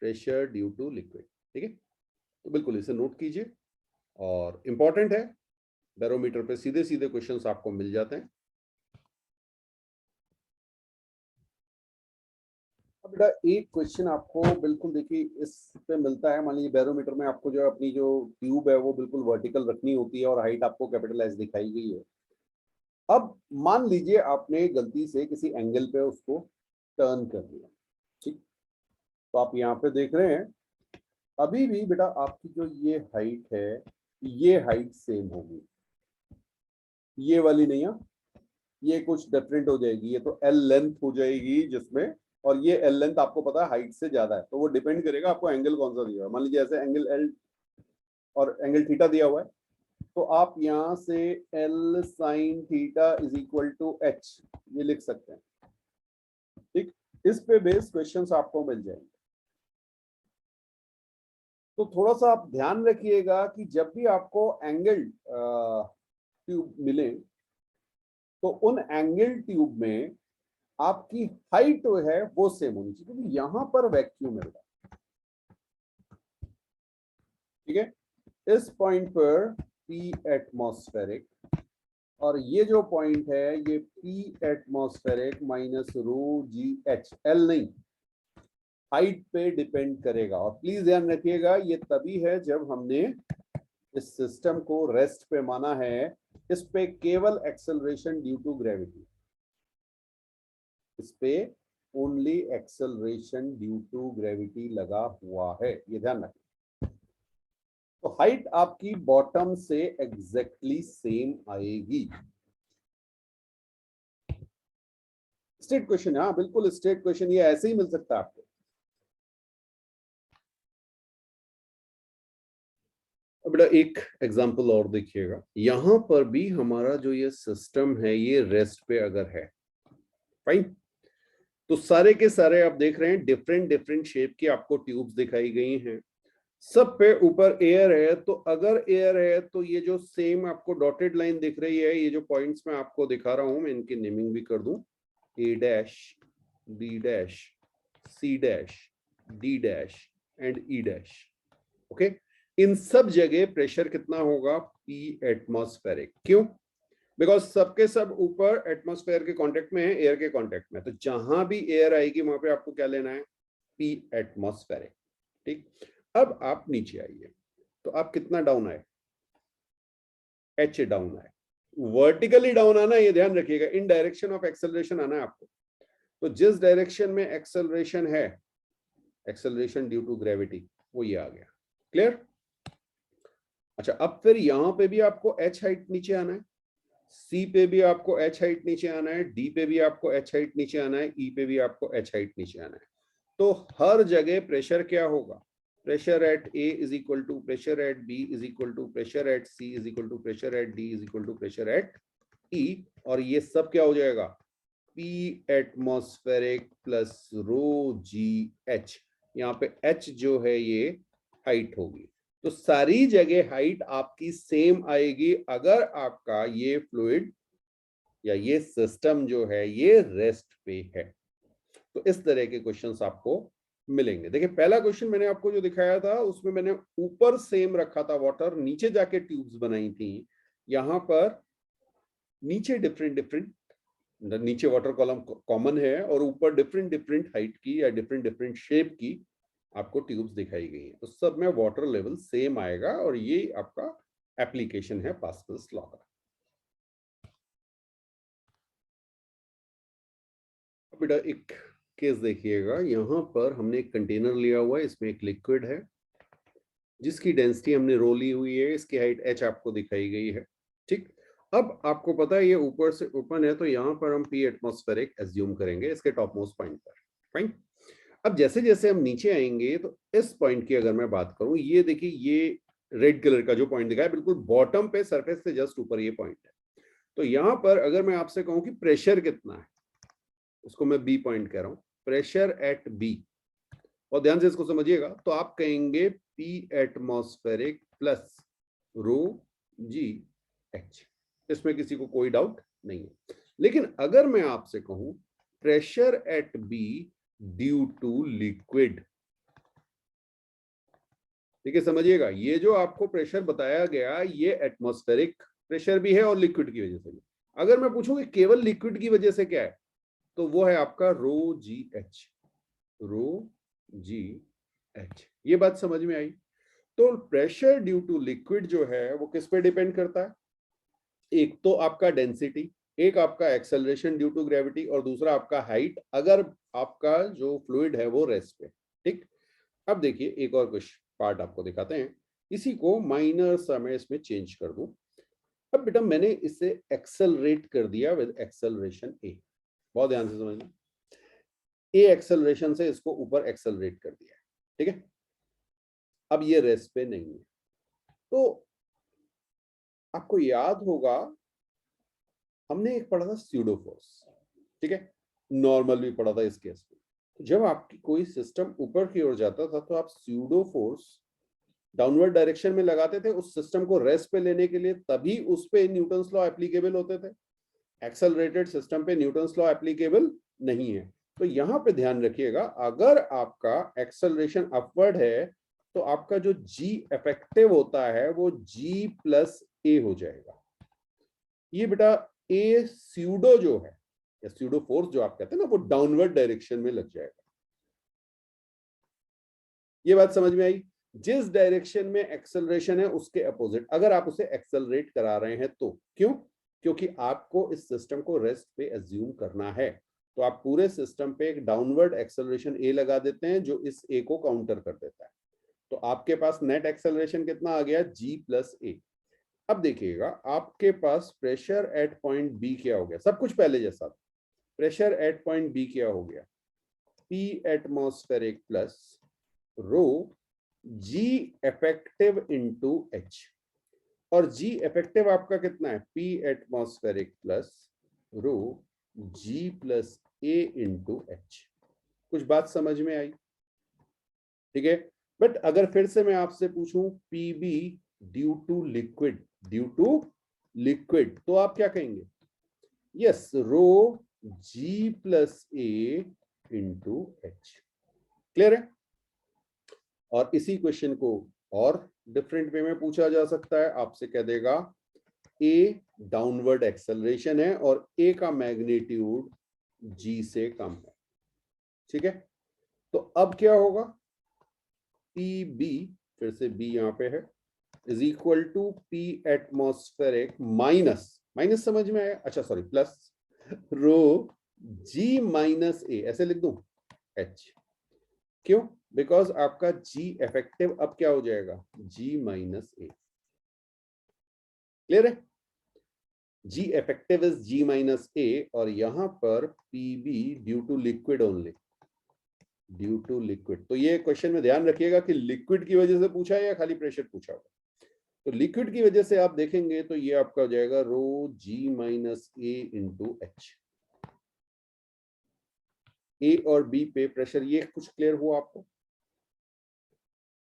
प्रेशर ड्यू टू लिक्विड, ठीक है। तो बिल्कुल इसे नोट कीजिए, और इंपॉर्टेंट है, बैरोमीटर पे सीधे सीधे क्वेश्चंस आपको मिल जाते हैं। अब बेटा एक क्वेश्चन आपको बिल्कुल देखिए इस पे मिलता है, मान लीजिए बैरोमीटर में आपको जो अपनी जो ट्यूब है वो बिल्कुल वर्टिकल रखनी होती है, और हाइट आपको कैपिटल एस दिखाई गई है। अब मान लीजिए आपने गलती से किसी एंगल पे उसको टर्न कर दिया, ठीक, तो आप यहाँ पे देख रहे हैं, अभी भी बेटा आपकी जो ये हाइट है, ये हाइट सेम होगी, ये वाली नहीं है, ये कुछ डिफरेंट हो जाएगी, ये तो एल लेंथ हो जाएगी जिसमें, और ये एल लेंथ आपको पता है हाइट से ज्यादा है, तो वो डिपेंड करेगा आपको एंगल कौन सा दिया है। मान लीजिए ऐसे एंगल एल और एंगल थीटा दिया हुआ है, तो आप यहां से l sine theta is equal to h ये लिख सकते हैं, ठीक। इस पे बेस्ड क्वेश्चंस आपको मिल जाएंगे। तो थोड़ा सा आप ध्यान रखिएगा कि जब भी आपको एंगल ट्यूब मिले, तो उन एंगल ट्यूब में आपकी हाइट जो है वो सेम होनी चाहिए, क्योंकि यहां पर वैक्यूम है, ठीक है। इस पॉइंट पर पी एटमॉस्फेरिक, और ये जो पॉइंट है ये P atmospheric minus rho g H, L नहीं, हाइट पे डिपेंड करेगा। और प्लीज ध्यान रखिएगा ये तभी है जब हमने इस सिस्टम को रेस्ट पे माना है, इस पे केवल एक्सेलरेशन ड्यू टू ग्रेविटी, इस पे only acceleration due to gravity लगा हुआ है, ये ध्यान रखें। तो हाइट आपकी बॉटम से एग्जैक्टली सेम आएगी। स्टेट क्वेश्चन है, हाँ बिल्कुल स्टेट क्वेश्चन, ये ऐसे ही मिल सकता है आपको। अब बेटा एक एग्जांपल और देखिएगा, यहां पर भी हमारा जो ये सिस्टम है ये रेस्ट पे अगर है, फाइन, तो सारे के सारे आप देख रहे हैं डिफरेंट डिफरेंट शेप की आपको ट्यूब्स दिखाई गई हैं, सब पे ऊपर एयर है। तो अगर एयर है तो ये जो सेम आपको डॉटेड लाइन दिख रही है, ये जो पॉइंट्स मैं आपको दिखा रहा हूं, मैं इनकी नेमिंग भी कर दूं, A dash, B dash, C dash, D dash and E dash. Okay, इन सब जगह प्रेशर कितना होगा, पी एटमॉस्फेरिक। क्यों? बिकॉज सबके सब ऊपर एटमॉस्फेयर के कांटेक्ट में है, एयर के कांटेक्ट में, तो जहां भी एयर आएगी वहां पे आपको क्या लेना है, पी एटमॉस्फेरिक। ठीक, अब आप नीचे आइए, तो आप कितना डाउन आए, एच डाउन आए। वर्टिकली डाउन आना, ये ध्यान रखिएगा, इन डायरेक्शन ऑफ एक्सेलरेशन आना है आपको। तो जिस डायरेक्शन में एक्सेलरेशन है, एक्सेलरेशन ड्यू टू ग्रेविटी, वो ये आ गया। क्लियर? अच्छा, अब फिर यहां पे भी आपको एच हाइट नीचे आना है, सी पे भी आपको एच हाइट नीचे आना है, डी पे भी आपको एच हाइट नीचे आना है, ई पे भी आपको एच हाइट नीचे आना है। तो हर जगह प्रेशर क्या होगा, pressure at A is equal to pressure at B is equal to pressure at C is equal to pressure at D is equal to pressure at E, और ये सब क्या हो जाएगा, P atmospheric plus rho g h. यहाँ पे H जो है ये हाइट होगी। तो सारी जगह हाइट आपकी सेम आएगी अगर आपका ये फ्लूइड या ये सिस्टम जो है ये रेस्ट पे है। तो इस तरह के क्वेश्चंस आपको मिलेंगे। देखिए पहला क्वेश्चन मैंने आपको जो दिखाया था उसमें मैंने ऊपर सेम रखा था वाटर, नीचे जाके ट्यूब्स बनाई थी। यहां पर नीचे डिफरेंट डिफरेंट, नीचे वाटर कॉलम कॉमन है और ऊपर डिफरेंट डिफरेंट हाइट की या डिफरेंट डिफरेंट शेप की आपको ट्यूब्स दिखाई गई हैं। तो सब में वाटर लेवल सेम आएगा और ये आपका एप्लीकेशन है पास्कल्स लॉ का। बेटा एक केस देखिएगा, यहां पर हमने एक कंटेनर लिया हुआ है, इसमें एक लिक्विड है जिसकी डेंसिटी हमने रो ली हुई है, इसकी हाइट h आपको दिखाई गई है। ठीक, अब आपको पता है ये ऊपर से ओपन है, तो यहाँ पर हम पी एटमॉस्फेरिक एज्यूम करेंगे इसके टॉप मोस्ट पॉइंट पर। फाइन, अब जैसे जैसे हम नीचे आएंगे तो इस पॉइंट की अगर मैं बात करूं, ये देखिए ये रेड कलर का जो पॉइंट दिखा है बिल्कुल बॉटम पे सरफेस से जस्ट ऊपर ये पॉइंट है। तो यहाँ पर अगर मैं आपसे कहूं कि प्रेशर कितना है, उसको मैं बी पॉइंट कह रहा हूं, प्रेशर एट बी, और ध्यान से इसको समझिएगा, तो आप कहेंगे P atmospheric plus rho g H, इसमें किसी को कोई डाउट नहीं है। लेकिन अगर मैं आपसे कहूं pressure at B due to liquid, ठीक है समझिएगा, ये जो आपको प्रेशर बताया गया ये एटमॉस्फेरिक प्रेशर भी है और लिक्विड की वजह से भी। अगर मैं पूछूं कि केवल लिक्विड की वजह से क्या है, तो वो है आपका रो जी एच, रो जी एच। ये बात समझ में आई? तो प्रेशर ड्यू टू लिक्विड जो है वो किस पे डिपेंड करता है, एक तो आपका डेंसिटी, एक आपका एक्सेलरेशन ड्यू टू ग्रेविटी, और दूसरा आपका हाइट अगर आपका जो फ्लूइड है वो रेस्ट पे। ठीक, अब देखिए एक और कुछ पार्ट आपको दिखाते हैं, इसी को माइनर सा मैं इसमें चेंज कर दूं। अब बेटा मैंने इसे एक्सेलरेट कर दिया विद एक्सेलरेशन ए, बहुत ध्यान से समझना, ए एक्सेलरेशन से इसको ऊपर एक्सेलरेट कर दिया है। ठीक है, अब ये रेस्ट पे नहीं है। तो आपको याद होगा हमने एक पढ़ा था स्यूडो फोर्स, ठीक है, नॉर्मल भी पढ़ा था इस केस में। तो जब आपकी कोई सिस्टम ऊपर की ओर जाता था तो आप स्यूडो फोर्स डाउनवर्ड डायरेक्शन में लगाते थे उस सिस्टम को रेस्ट पे लेने के लिए, तभी उस पे न्यूटन्स लॉ एप्लीकेबल होते थे। एक्सेलरेटेड सिस्टम पे न्यूटन्स लॉ एप्लीकेबल नहीं है। तो यहां पे ध्यान रखिएगा, अगर आपका एक्सेलरेशन अपवर्ड है तो आपका जो जी इफेक्टिव होता है वो जी प्लस ए हो जाएगा। ये बेटा ए स्यूडो जो है या स्यूडो फोर्स जो आप कहते हैं ना, वो डाउनवर्ड डायरेक्शन में लग जाएगा। ये बात समझ में आई? जिस डायरेक्शन में एक्सेलरेशन है उसके अपोजिट अगर आप उसे एक्सेलरेट करा रहे हैं तो, क्यों? क्योंकि आपको इस सिस्टम को रेस्ट पे एज्यूम करना है, तो आप पूरे सिस्टम पे एक डाउनवर्ड एक्सेलरेशन ए लगा देते हैं जो इस ए को काउंटर कर देता है। तो आपके पास नेट एक्सेलरेशन कितना आ गया, g प्लस ए। अब देखिएगा आपके पास प्रेशर एट पॉइंट बी क्या हो गया, सब कुछ पहले जैसा। प्रेशर एट पॉइंट बी क्या हो गया, P atmospheric plus rho G effective into H। और G इफेक्टिव आपका कितना है, P atmospheric plus rho G plus A into H। कुछ बात समझ में आई? ठीक है। बट अगर फिर से मैं आपसे पूछूं PB due to liquid, due to liquid, तो आप क्या कहेंगे, yes, rho G plus A into H। Clear है? और इसी क्वेश्चन को और डिफरेंट वे में पूछा जा सकता है। आपसे कह देगा A डाउनवर्ड एक्सेलरेशन है और A का मैग्नीट्यूड G से कम है। ठीक है, तो अब क्या होगा, PB, फिर से B यहां पे है, is equal to P atmospheric minus, minus समझ में आया, अच्छा sorry, plus rho G minus A, ऐसे लिख दूं H। क्यों? बिकॉज आपका G इफेक्टिव अब क्या हो जाएगा, G माइनस A। क्लियर है? G effective is G minus A, और यहां पर PB due to liquid only, due to liquid. तो ये क्वेश्चन में ध्यान रखिएगा कि लिक्विड की वजह से पूछा है या खाली प्रेशर पूछा होगा। तो लिक्विड की वजह से आप देखेंगे तो ये आपका हो जाएगा रो G minus A into H। A और B पे प्रेशर, ये कुछ क्लियर हुआ आपको?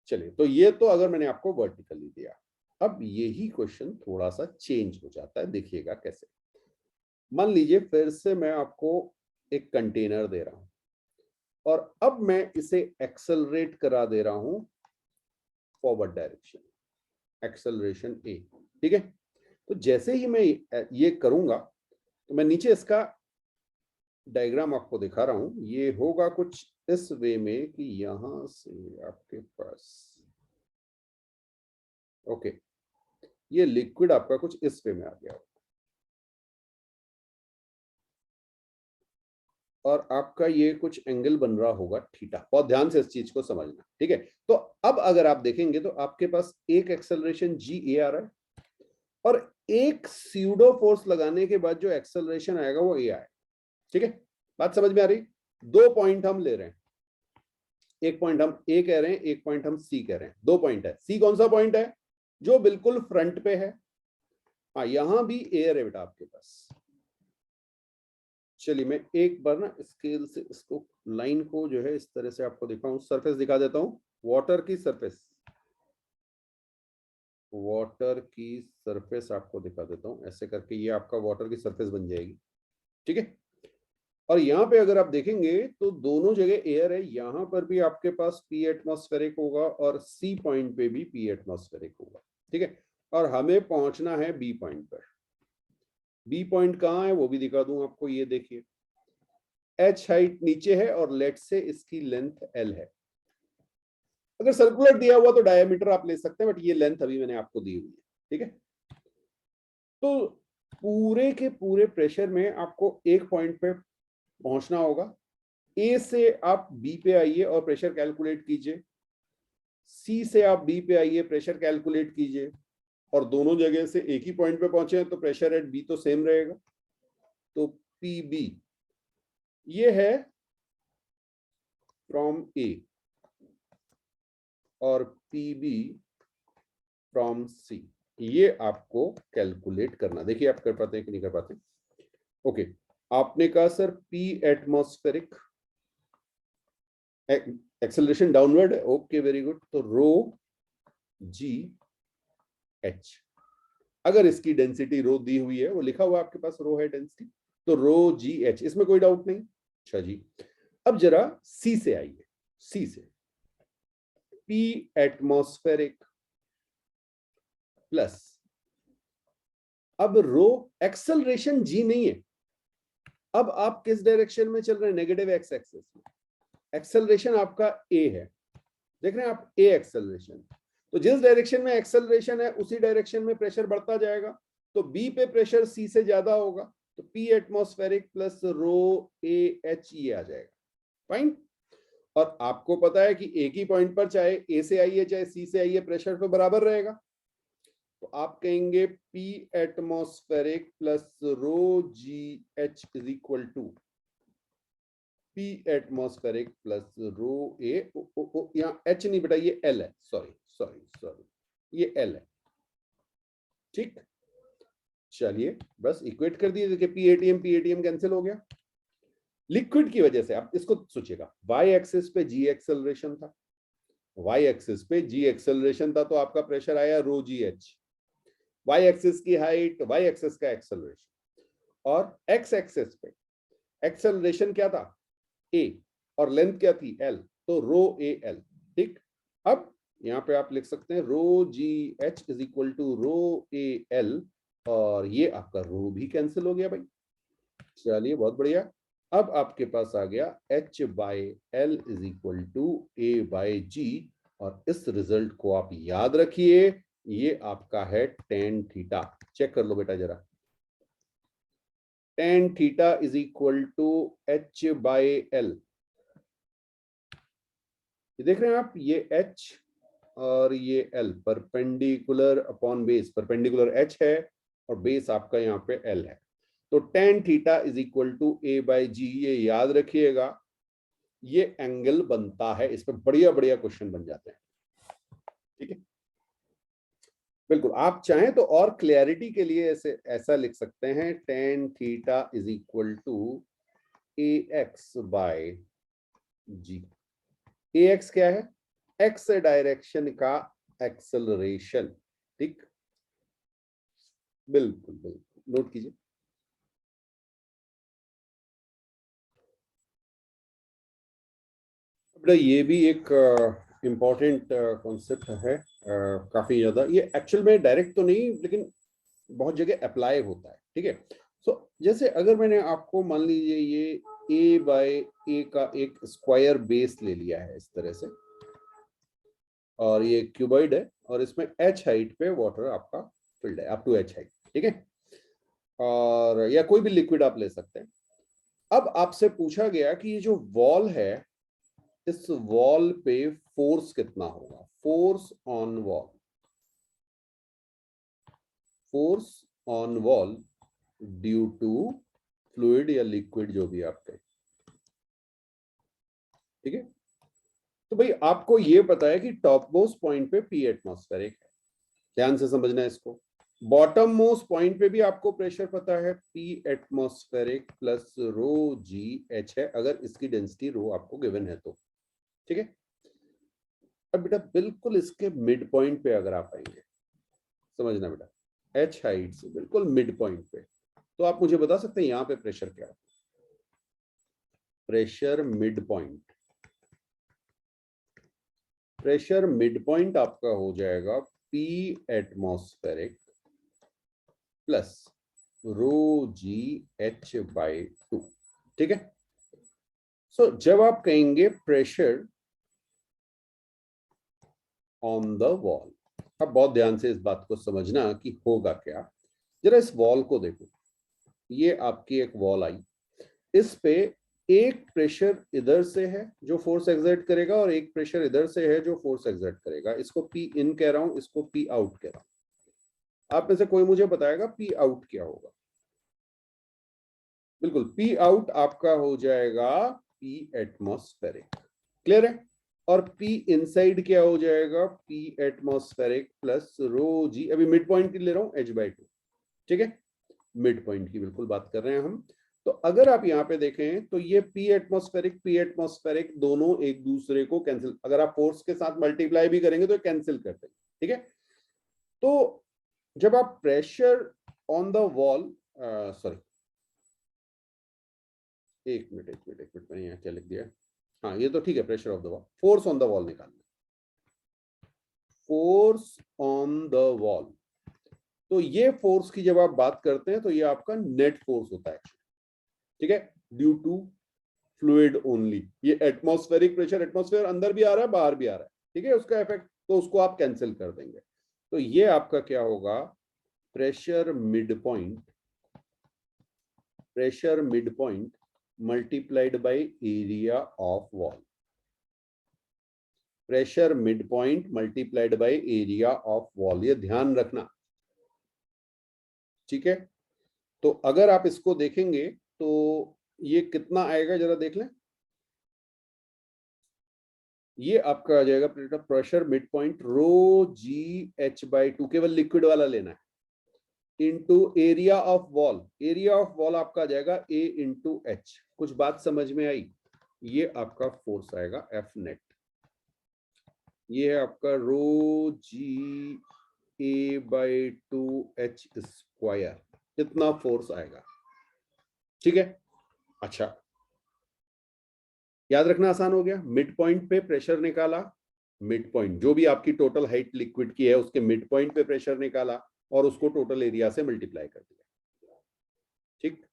चलिए, तो ये तो अगर मैंने आपको वर्टिकली दिया। अब यही क्वेश्चन थोड़ा सा चेंज हो जाता है, देखिएगा कैसे। मान लीजिए फिर से मैं आपको एक कंटेनर दे रहा हूं और अब मैं इसे एक्सेलरेट करा दे रहा हूं फॉरवर्ड डायरेक्शन, एक्सेलरेशन A। ठीक है, तो जैसे ही मैं ये करूंगा तो मैं नीचे इसका डायग्राम आपको दिखा रहा हूं। ये होगा कुछ इस वे में कि यहां से आपके पास, ओके, ये लिक्विड आपका कुछ इस वे में आ गया और आपका ये कुछ एंगल बन रहा होगा थीटा। बहुत ध्यान से इस चीज को समझना, ठीक है। तो अब अगर आप देखेंगे तो आपके पास एक एक्सेलरेशन GA आ रहा है और एक स्यूडो फोर्स लगाने के बाद जो एक्सेलरेशन आएगा वो A आएगा। ठीक है, बात समझ में आ रही? दो पॉइंट हम ले रहे हैं, एक पॉइंट हम A कह रहे हैं, एक पॉइंट हम C कह रहे हैं। दो पॉइंट है। C कौन सा पॉइंट है, जो बिल्कुल फ्रंट पे है। हाँ, यहां भी एयर है बेटा आपके पास। चलिए मैं एक बार ना स्केल से इसको, लाइन को जो है इस तरह से आपको दिखाऊं, सरफेस दिखा देता हूं, वाटर की सरफेस, वाटर की सरफेस आपको दिखा देता हूं ऐसे करके। ये आपका वाटर की सरफेस बन जाएगी। ठीक है, और यहाँ पे अगर आप देखेंगे तो दोनों जगह एयर है। यहाँ पर भी आपके पास P एटमॉस्फेरिक होगा और C पॉइंट पे भी P एटमॉस्फेरिक होगा। ठीक है, और हमें पहुंचना है B पॉइंट पर। B पॉइंट कहाँ है वो भी दिखा दूं आपको, ये देखिए, H हाइट नीचे है और लेट से इसकी लेंथ L है। अगर सर्कुलर दिया हुआ तो डायमीटर आप ले सकते हैं, बट ये लेंथ अभी मैंने आपको दी हुई है। ठीक है, तो पूरे के पूरे प्रेशर में आपको एक पॉइंट पे पहुंचना होगा। ए से आप बी पे आइए और प्रेशर कैलकुलेट कीजिए, सी से आप बी पे आइए, प्रेशर कैलकुलेट कीजिए, और दोनों जगह से एक ही पॉइंट पे पहुंचे हैं तो प्रेशर एट बी तो सेम रहेगा। तो पी बी ये है फ्रॉम ए और पी बी फ्रॉम सी, ये आपको कैलकुलेट करना। देखिए आप कर पाते हैं कि नहीं कर पाते? ओके, आपने कहा sir P atmospheric, acceleration downward है, ओके वेरी गुड। तो रो जी एच, अगर इसकी डेंसिटी रो दी हुई है, वो लिखा हुआ आपके पास रो है डेंसिटी, तो रो जी एच, इसमें कोई डाउट नहीं। अच्छा जी, अब जरा सी से आइए, सी से पी एटमॉस्फेरिक प्लस, अब रो एक्सेलरेशन जी नहीं है, अब आप किस डायरेक्शन में चल रहे हैं, नेगेटिव एक्स एक्सिस में। एक्सेलरेशन आपका ए है, देख रहे हैं आप, ए एक्सेलरेशन। तो जिस डायरेक्शन में एक्सेलरेशन है उसी डायरेक्शन में प्रेशर बढ़ता जाएगा, तो बी पे प्रेशर सी से ज्यादा होगा, तो P atmospheric plus rho A H ये आ जाएगा। फाइन। और आपको पता है कि एक ही पॉइंट पर चाहे ए से आई है चाहे सी से आई है, प्रेशर तो बराबर रहेगा। तो आप कहेंगे P atmospheric plus rho g h is equal to P atmospheric plus rho a, यहाँ एच नहीं बेटा, ये एल है, सॉरी सॉरी सॉरी, ये एल है। ठीक, चलिए बस इक्वेट कर दिए, देखिए पी एटीएम कैंसिल हो गया। लिक्विड की वजह से आप इसको सोचिएगा, वाई एक्सिस पे जी एक्सेलरेशन था, वाई एक्सिस पे जी एक्सेलरेशन था, तो आपका प्रेशर आया रो जी एच। वाई एक्सिस की हाइट, वाई एक्सिस का एक्सेलरेशन, और एक्स एक्सिस पे एक्सेलरेशन क्या था, ए, और लेंथ क्या थी, एल, तो रो ए एल। ठीक, अब यहाँ पे आप लिख सकते हैं rho g h is equal to rho a l, और ये आपका रो भी कैंसिल हो गया भाई। चलिए बहुत बढ़िया। अब आपके पास आ गया h by l is equal to a by g, और इस रिजल्ट को आप याद रखिए, ये आपका है टेन थीटा। चेक कर लो बेटा जरा, tan theta is equal to h by l. ये देख रहे हैं आप, ये एच और ये l perpendicular upon base, perpendicular h है और बेस आपका यहाँ पे एल है। तो tan theta is equal to a by g, ये याद रखिएगा, ये एंगल बनता है। इस पे बढ़िया बढ़िया क्वेश्चन बन जाते हैं। ठीक है, बिल्कुल। आप चाहें तो और क्लैरिटी के लिए ऐसे ऐसा लिख सकते हैं, tan theta is equal to a x by g. A x क्या है, एक्स डायरेक्शन का एक्सेलरेशन। ठीक, बिल्कुल बिल्कुल, नोट कीजिए। बेटा ये भी एक इम्पॉर्टेंट कॉन्सेप्ट है, काफी ज्यादा। ये एक्चुअल में डायरेक्ट तो नहीं, लेकिन बहुत जगह अप्लाई होता है। ठीक है, सो जैसे अगर मैंने आपको मान लीजिए ये ए बाय ए का एक स्क्वायर बेस ले लिया है इस तरह से, और ये क्यूबॉइड है, और इसमें एच हाइट पे वाटर आपका फिल्ड है, अप टू एच हाइट। ठीक है, और या कोई भी लिक्विड आप ले सकते हैं। अब आपसे पूछा गया कि ये जो वॉल है, इस वॉल पे फोर्स कितना होगा, force on wall, force on wall due to fluid या लिक्विड, जो भी आप कहें। ठीक है, तो भाई आपको ये पता है कि टॉप मोस्ट पॉइंट पे पी एटमॉस्फेरिक है, ध्यान से समझना है इसको। बॉटम मोस्ट पॉइंट पे भी आपको प्रेशर पता है, P atmospheric plus rho g H है, अगर इसकी डेंसिटी रो आपको गिवन है तो। ठीक है, अब बेटा बिल्कुल इसके मिड पॉइंट पे अगर आप आएंगे, समझना बेटा, एच हाइट से बिल्कुल मिड पॉइंट पे, तो आप मुझे बता सकते हैं यहां पे प्रेशर क्या है, pressure mid point. Pressure mid point आपका हो जाएगा P atmospheric plus rho g h by two. ठीक है, सो जब आप कहेंगे प्रेशर ऑन द वॉल, अब बहुत ध्यान से इस बात को समझना कि होगा क्या। जरा इस वॉल को देखो, ये आपकी एक वॉल आई, इस पे एक प्रेशर इधर से है जो फोर्स एक्सर्ट करेगा, और एक प्रेशर इधर से है जो फोर्स एक्सर्ट करेगा। इसको पी इन कह रहा हूं, इसको पी आउट कह रहा हूं। आप में से कोई मुझे बताएगा पी आउट क्या होगा। बिल्कुल, पी आउट आपका हो जाएगा पी एटमॉस्फेरिक। क्लियर है, और पी इनसाइड क्या हो जाएगा, पी एटमॉस्फेरिक प्लस रो जी, अभी मिड पॉइंट की ले रहा हूं, एच बाई टू। ठीक है, मिड पॉइंट की बिल्कुल बात कर रहे हैं हम। तो अगर आप यहाँ पे देखें तो ये पी एटमॉस्फेरिक दोनों एक दूसरे को कैंसिल, अगर आप फोर्स के साथ मल्टीप्लाई भी करेंगे तो कैंसिल करते हैं। ठीक है, तो जब आप pressure on the wall, sorry एक मिनट मैंने यहाँ क्या लिख दिया, हाँ ये तो ठीक है, pressure of the wall, force on the wall निकालना, फोर्स ऑन द वॉल। तो ये फोर्स की जब आप बात करते हैं तो ये आपका नेट फोर्स होता है। ठीक है, ड्यू टू फ्लूइड ओनली। ये एटमॉस्फेरिक प्रेशर, एटमॉस्फेयर अंदर भी आ रहा है बाहर भी आ रहा है, ठीक है, उसका इफेक्ट, तो उसको आप कैंसिल कर देंगे। तो ये आपका क्या होगा, pressure mid point, pressure mid point multiplied by area of wall. Pressure mid point multiplied by area of wall, ये ध्यान रखना, ठीक है। तो अगर आप इसको देखेंगे तो ये कितना आएगा जरा देख लें। ये आपका आ जाएगा pressure mid point rho g h by 2, केवल लिक्विड वाला लेना है, into area of wall. Area of wall आपका आ जाएगा ए इंटू एच। कुछ बात समझ में आई? ये आपका फोर्स आएगा एफ नेट। ये है आपका रो g A by 2 H square, कितना फोर्स आएगा, ठीक है। अच्छा, याद रखना आसान हो गया। मिड पॉइंट पे प्रेशर निकाला, मिड पॉइंट जो भी आपकी टोटल हाइट लिक्विड की है उसके मिड पॉइंट पे प्रेशर निकाला और उसको टोटल एरिया से मल्टीप्लाई कर दिया, ठीक।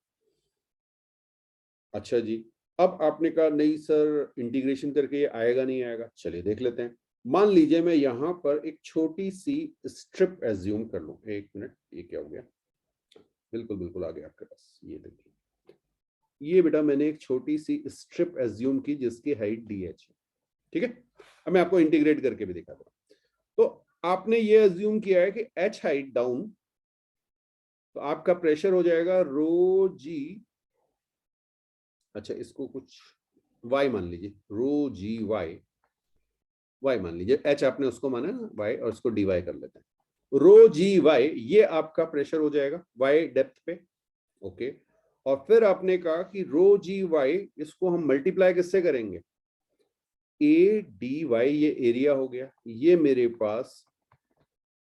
अच्छा जी, अब आपने कहा नहीं सर इंटीग्रेशन करके ये आएगा नहीं आएगा, चलिए देख लेते हैं। मान लीजिए मैं यहां पर एक छोटी सी स्ट्रिप एज्यूम कर लूं। एक मिनट, ये क्या हो गया? बिल्कुल बिल्कुल आ गया आपके पास। ये देखिए, ये बेटा मैंने एक छोटी सी स्ट्रिप एज्यूम की जिसकी हाइट डी एच है, ठीक है। अब मैं आपको इंटीग्रेट करके भी दिखा दूं। तो आपने ये एज्यूम किया है कि एच हाइट डाउन, तो आपका प्रेशर हो जाएगा रो जी, अच्छा इसको कुछ वाई मान लीजिए, रो जी वाई, वाई मान लीजिए, एच आपने उसको माना ना वाई, और उसको डी वाई कर लेते हैं। रो जी वाई ये आपका प्रेशर हो जाएगा वाई डेप्थ पे, ओके। और फिर आपने कहा कि रो जी वाई इसको हम मल्टीप्लाई किससे करेंगे? ए डी वाई, ये एरिया हो गया। ये मेरे पास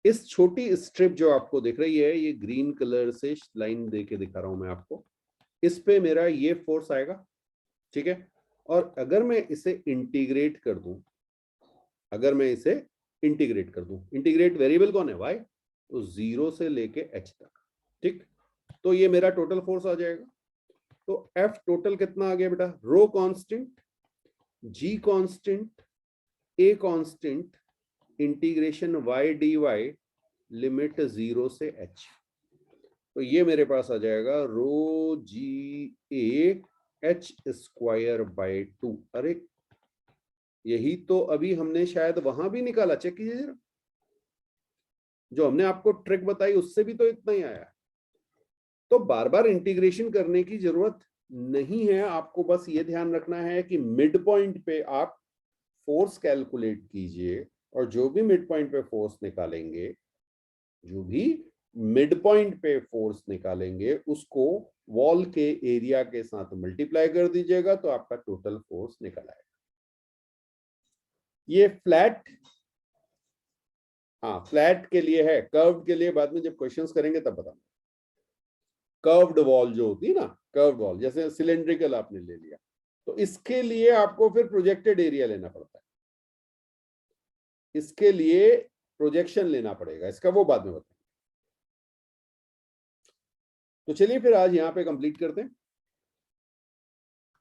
इस छोटी स्ट्रिप जो आपको दिख रही है, ये ग्रीन कलर से लाइन देके दिखा रहा हूं मैं आपको, इस पे मेरा ये फोर्स आएगा, ठीक है। और अगर मैं इसे इंटीग्रेट कर दूं, अगर मैं इसे इंटीग्रेट कर दूं, इंटीग्रेट वेरिएबल कौन है? वाई, तो 0 से लेके एच तक, ठीक। तो ये मेरा टोटल फोर्स आ जाएगा। तो एफ टोटल कितना आ गया बेटा? Rho constant, g constant, a constant, integration y d y, limit 0 से एच। तो ये मेरे पास आ जाएगा rho g a h square by 2। अरे यही तो अभी हमने शायद वहां भी निकाला, चेक कीजिए जरा, जो हमने आपको ट्रिक बताई उससे भी तो इतना ही आया। तो बार बार इंटीग्रेशन करने की जरूरत नहीं है, आपको बस ये ध्यान रखना है कि मिड पॉइंट पे आप फोर्स कैलकुलेट कीजिए, और जो भी मिड पॉइंट पे फोर्स निकालेंगे, जो भी मिड पॉइंट पे फोर्स निकालेंगे उसको वॉल के एरिया के साथ मल्टीप्लाई कर दीजिएगा, तो आपका टोटल फोर्स निकल आएगा। ये फ्लैट, हाँ फ्लैट के लिए है, कर्व्ड के लिए बाद में जब क्वेश्चंस करेंगे तब बताऊंगा। कर्व्ड वॉल जो होती है ना, कर्व्ड वॉल जैसे सिलेंड्रिकल आपने ले लिया, तो इसके लिए आपको फिर प्रोजेक्टेड एरिया लेना पड़ता है, इसके लिए प्रोजेक्शन लेना पड़ेगा, इसका वो बाद में बताएंगे। तो चलिए फिर आज यहाँ पे कंप्लीट करते हैं।